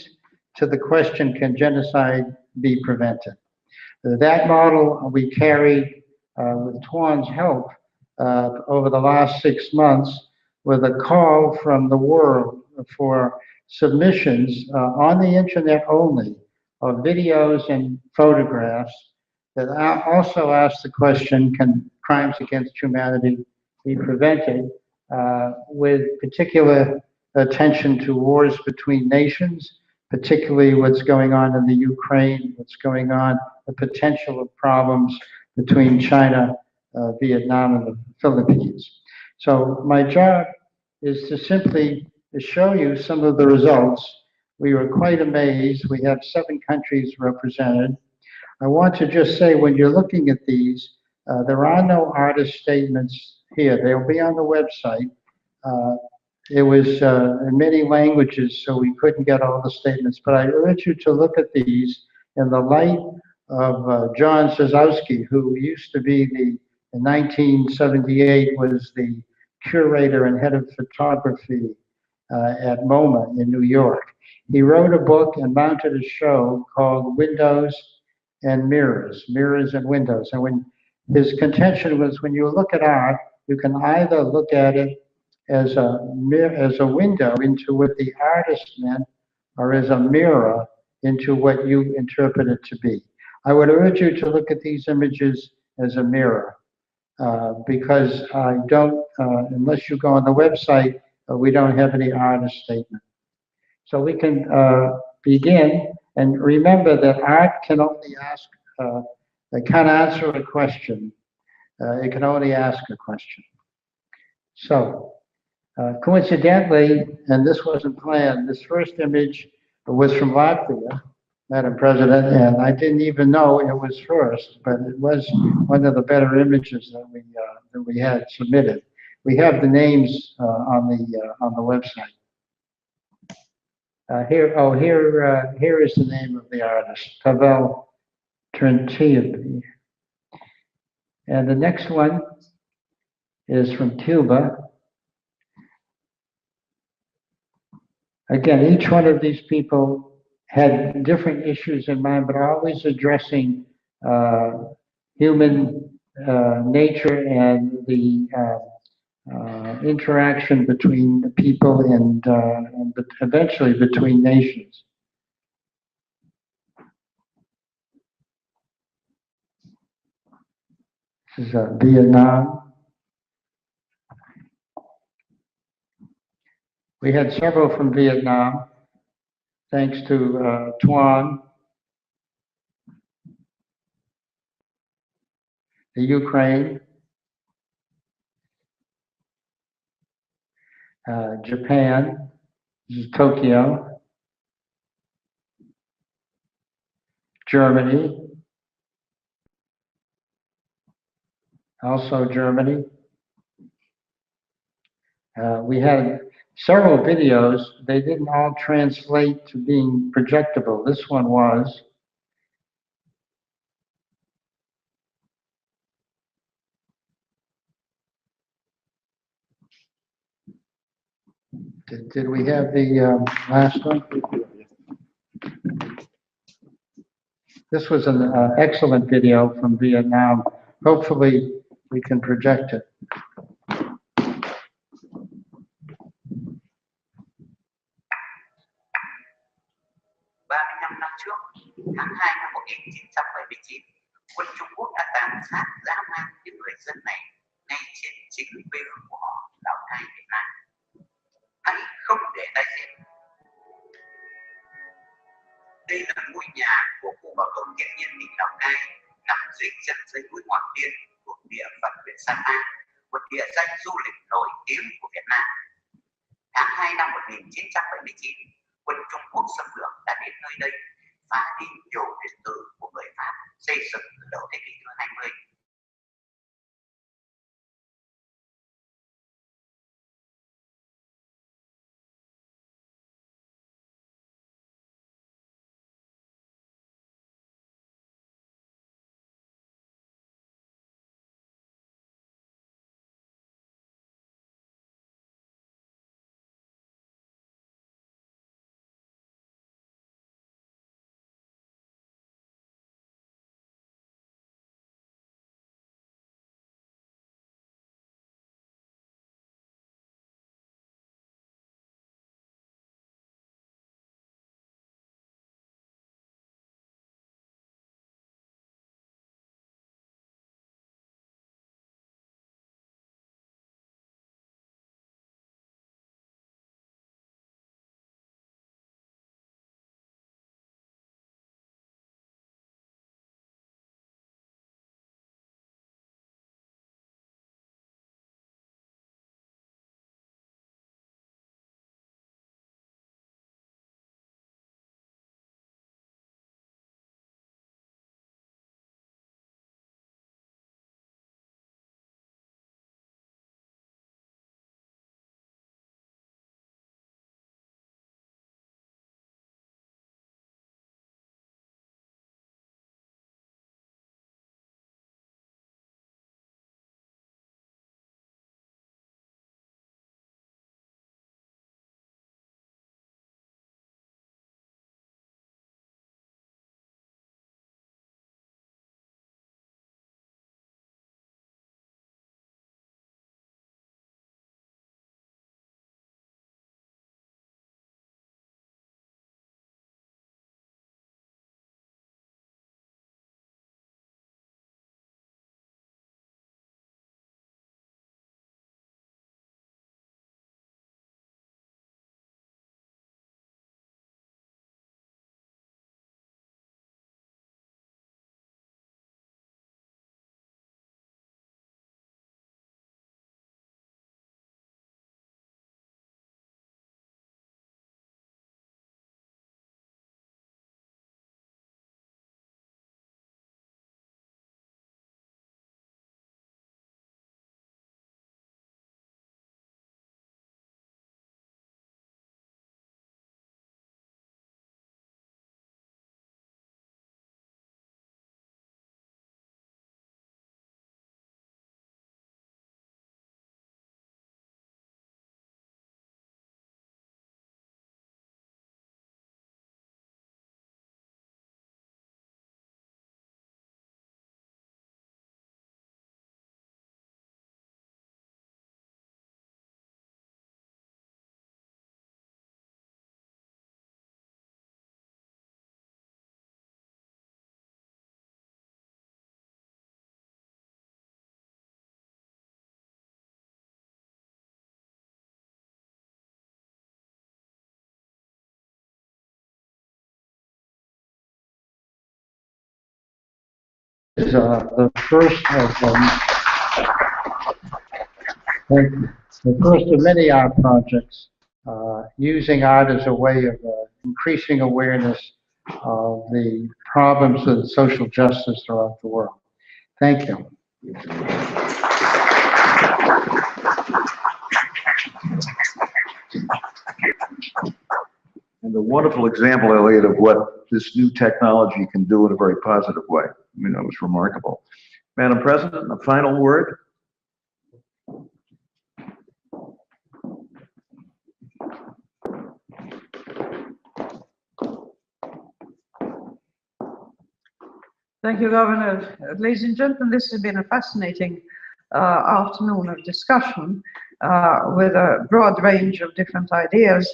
to the question, can genocide be prevented? That model we carried with Tuan's help over the last 6 months with a call from the world for submissions on the internet only of videos and photographs that also ask the question, can crimes against humanity be prevented, with particular attention to wars between nations, particularly what's going on in the Ukraine, what's going on, the potential of problems between China, Vietnam, and the Philippines. So my job is to simply show you some of the results. We were quite amazed. We have 7 countries represented. I want to just say, when you're looking at these, there are no artist statements here. They'll be on the website. It was in many languages, so we couldn't get all the statements, but I urge you to look at these in the light of John Sosowski, who used to be in 1978, was the curator and head of photography at MoMA in New York. He wrote a book and mounted a show called Windows and Mirrors, Mirrors and Windows. And when his contention was, when you look at art, you can either look at it as a window into what the artist meant, or as a mirror into what you interpret it to be. I would urge you to look at these images as a mirror, because I don't, unless you go on the website, we don't have any artist statement. So we can begin, and remember that art can only ask, it can't answer a question. It can only ask a question. So, coincidentally, and this wasn't planned, this first image was from Latvia, Madam President, and I didn't even know it was first, but it was one of the better images that we had submitted. We have the names on the website. Here is the name of the artist, Pavel Trentijev. And the next one is from Cuba. Again, each one of these people had different issues in mind, but always addressing human nature and the interaction between the people and eventually between nations. This is Vietnam. We had several from Vietnam, thanks to Tuan. the Ukraine, Japan, this is Tokyo, Germany, also Germany. We had several videos. They didn't all translate to being projectable. This one was. Did we have the last one? This was an excellent video from Vietnam. Hopefully, we can project it. Năm trước, tháng 2 năm 1979, quân Trung Quốc đã tàn sát dã man những người dân này ngay trên chính quê hương của họ, Lào Cai, Việt Nam. Hãy không để tái diễn. Đây là ngôi nhà của khu bảo tồn thiên nhiên tỉnh Lào Cai, nằm dưới chân dãy núi Hoàng Liên thuộc địa phận huyện Sapa, một địa danh du lịch nổi tiếng của Việt Nam. Tháng 2 năm 1979, quân Trung Quốc xâm lược đã đến nơi đây, phá đi nhiều biệt thự của người Pháp xây dựng từ đầu thế kỷ thứ 20. is the first of many art projects using art as a way of increasing awareness of the problems of social justice throughout the world. Thank you. And a wonderful example, Elliot, of what this new technology can do in a very positive way. I mean, that was remarkable. Madam President, a final word? Thank you, Governor. Ladies and gentlemen, this has been a fascinating afternoon of discussion with a broad range of different ideas.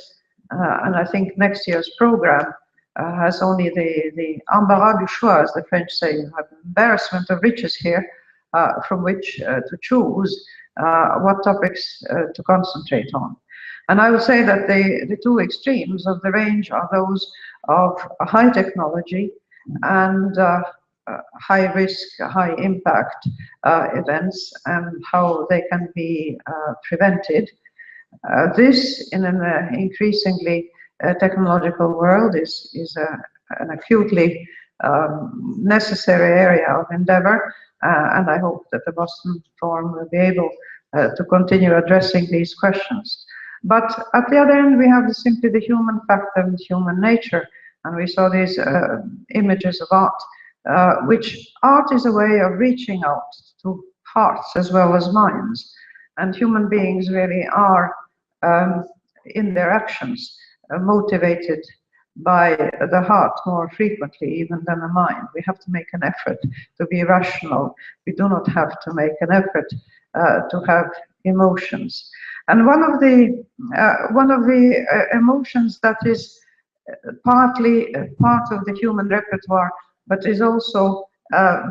And I think next year's program has only the embarras du choix, as the French say. You have embarrassment of riches here from which to choose what topics to concentrate on. And I would say that the two extremes of the range are those of high technology and high risk, high impact events and how they can be prevented. This, in an increasingly technological world, is an acutely necessary area of endeavor, and I hope that the Boston Forum will be able to continue addressing these questions. But at the other end, we have simply the human factor and human nature, and we saw these images of art, which art is a way of reaching out to hearts as well as minds, and human beings really are in their actions motivated by the heart more frequently even than the mind. We have to make an effort to be rational. We do not have to make an effort to have emotions. And one of the emotions that is partly part of the human repertoire, but is also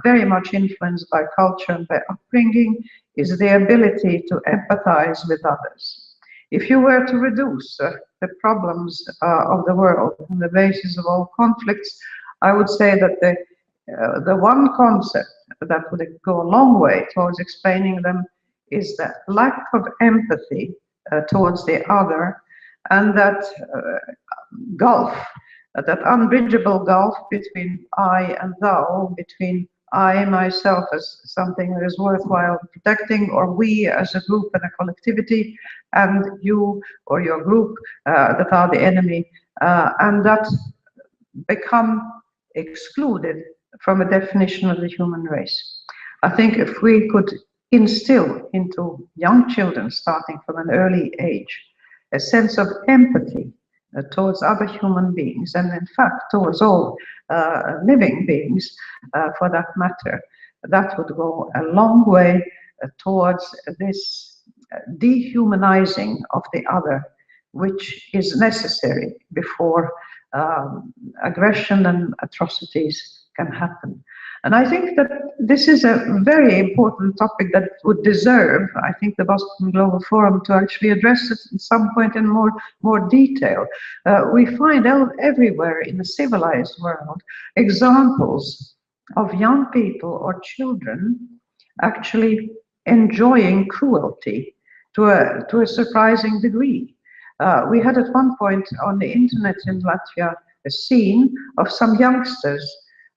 very much influenced by culture and by upbringing, is the ability to empathize with others. If you were to reduce the problems of the world on the basis of all conflicts, I would say that the one concept that would go a long way towards explaining them is the lack of empathy towards the other, and that gulf, that unbridgeable gulf between I and thou, between I myself as something that is worthwhile protecting, or we as a group and a collectivity, and you or your group that are the enemy, and that become excluded from a definition of the human race. I think if we could instill into young children, starting from an early age, a sense of empathy towards other human beings, and in fact towards all living beings for that matter, that would go a long way towards this dehumanizing of the other, which is necessary before aggression and atrocities can happen. And I think that this is a very important topic that would deserve, I think, the Boston Global Forum to actually address it at some point in more detail. We find everywhere in the civilized world examples of young people or children actually enjoying cruelty to a surprising degree. We had at one point on the internet in Latvia a scene of some youngsters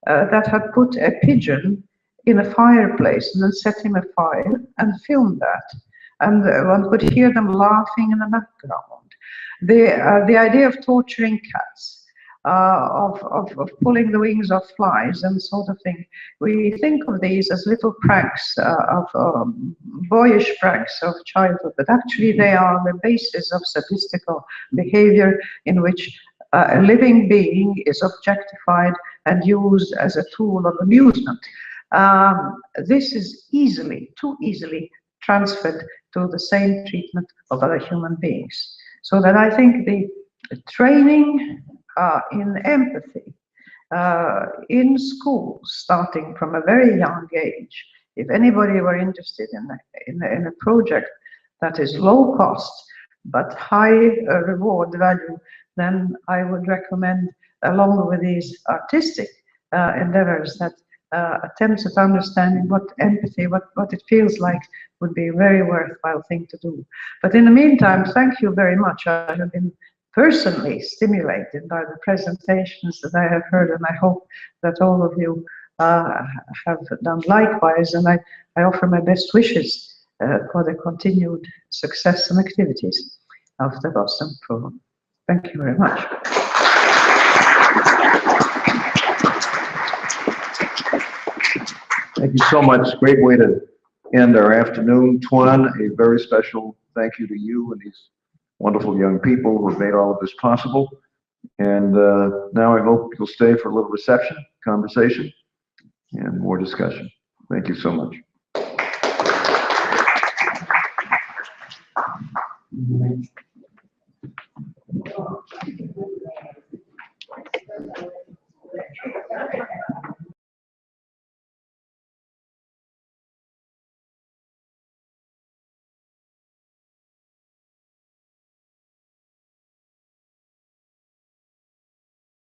that had put a pigeon in a fireplace and then set him afire and filmed that. And one could hear them laughing in the background. The idea of torturing cats, of pulling the wings off flies and sort of thing. We think of these as little pranks, boyish pranks of childhood, but actually they are the basis of sadistical behavior in which a living being is objectified and used as a tool of amusement. This is too easily transferred to the same treatment of other human beings. So that I think the training in empathy in schools, starting from a very young age, if anybody were interested in a project that is low cost but high reward value, then I would recommend, along with these artistic endeavors, that attempts at understanding what empathy, what it feels like would be a very worthwhile thing to do. But in the meantime, thank you very much. I have been personally stimulated by the presentations that I have heard, and I hope that all of you have done likewise, and I offer my best wishes for the continued success and activities of the Boston Forum. Thank you very much. Thank you so much. Great way to end our afternoon. Tuan, a very special thank you to you and these wonderful young people who have made all of this possible. And now I hope you'll stay for a little reception, conversation, and more discussion. Thank you so much.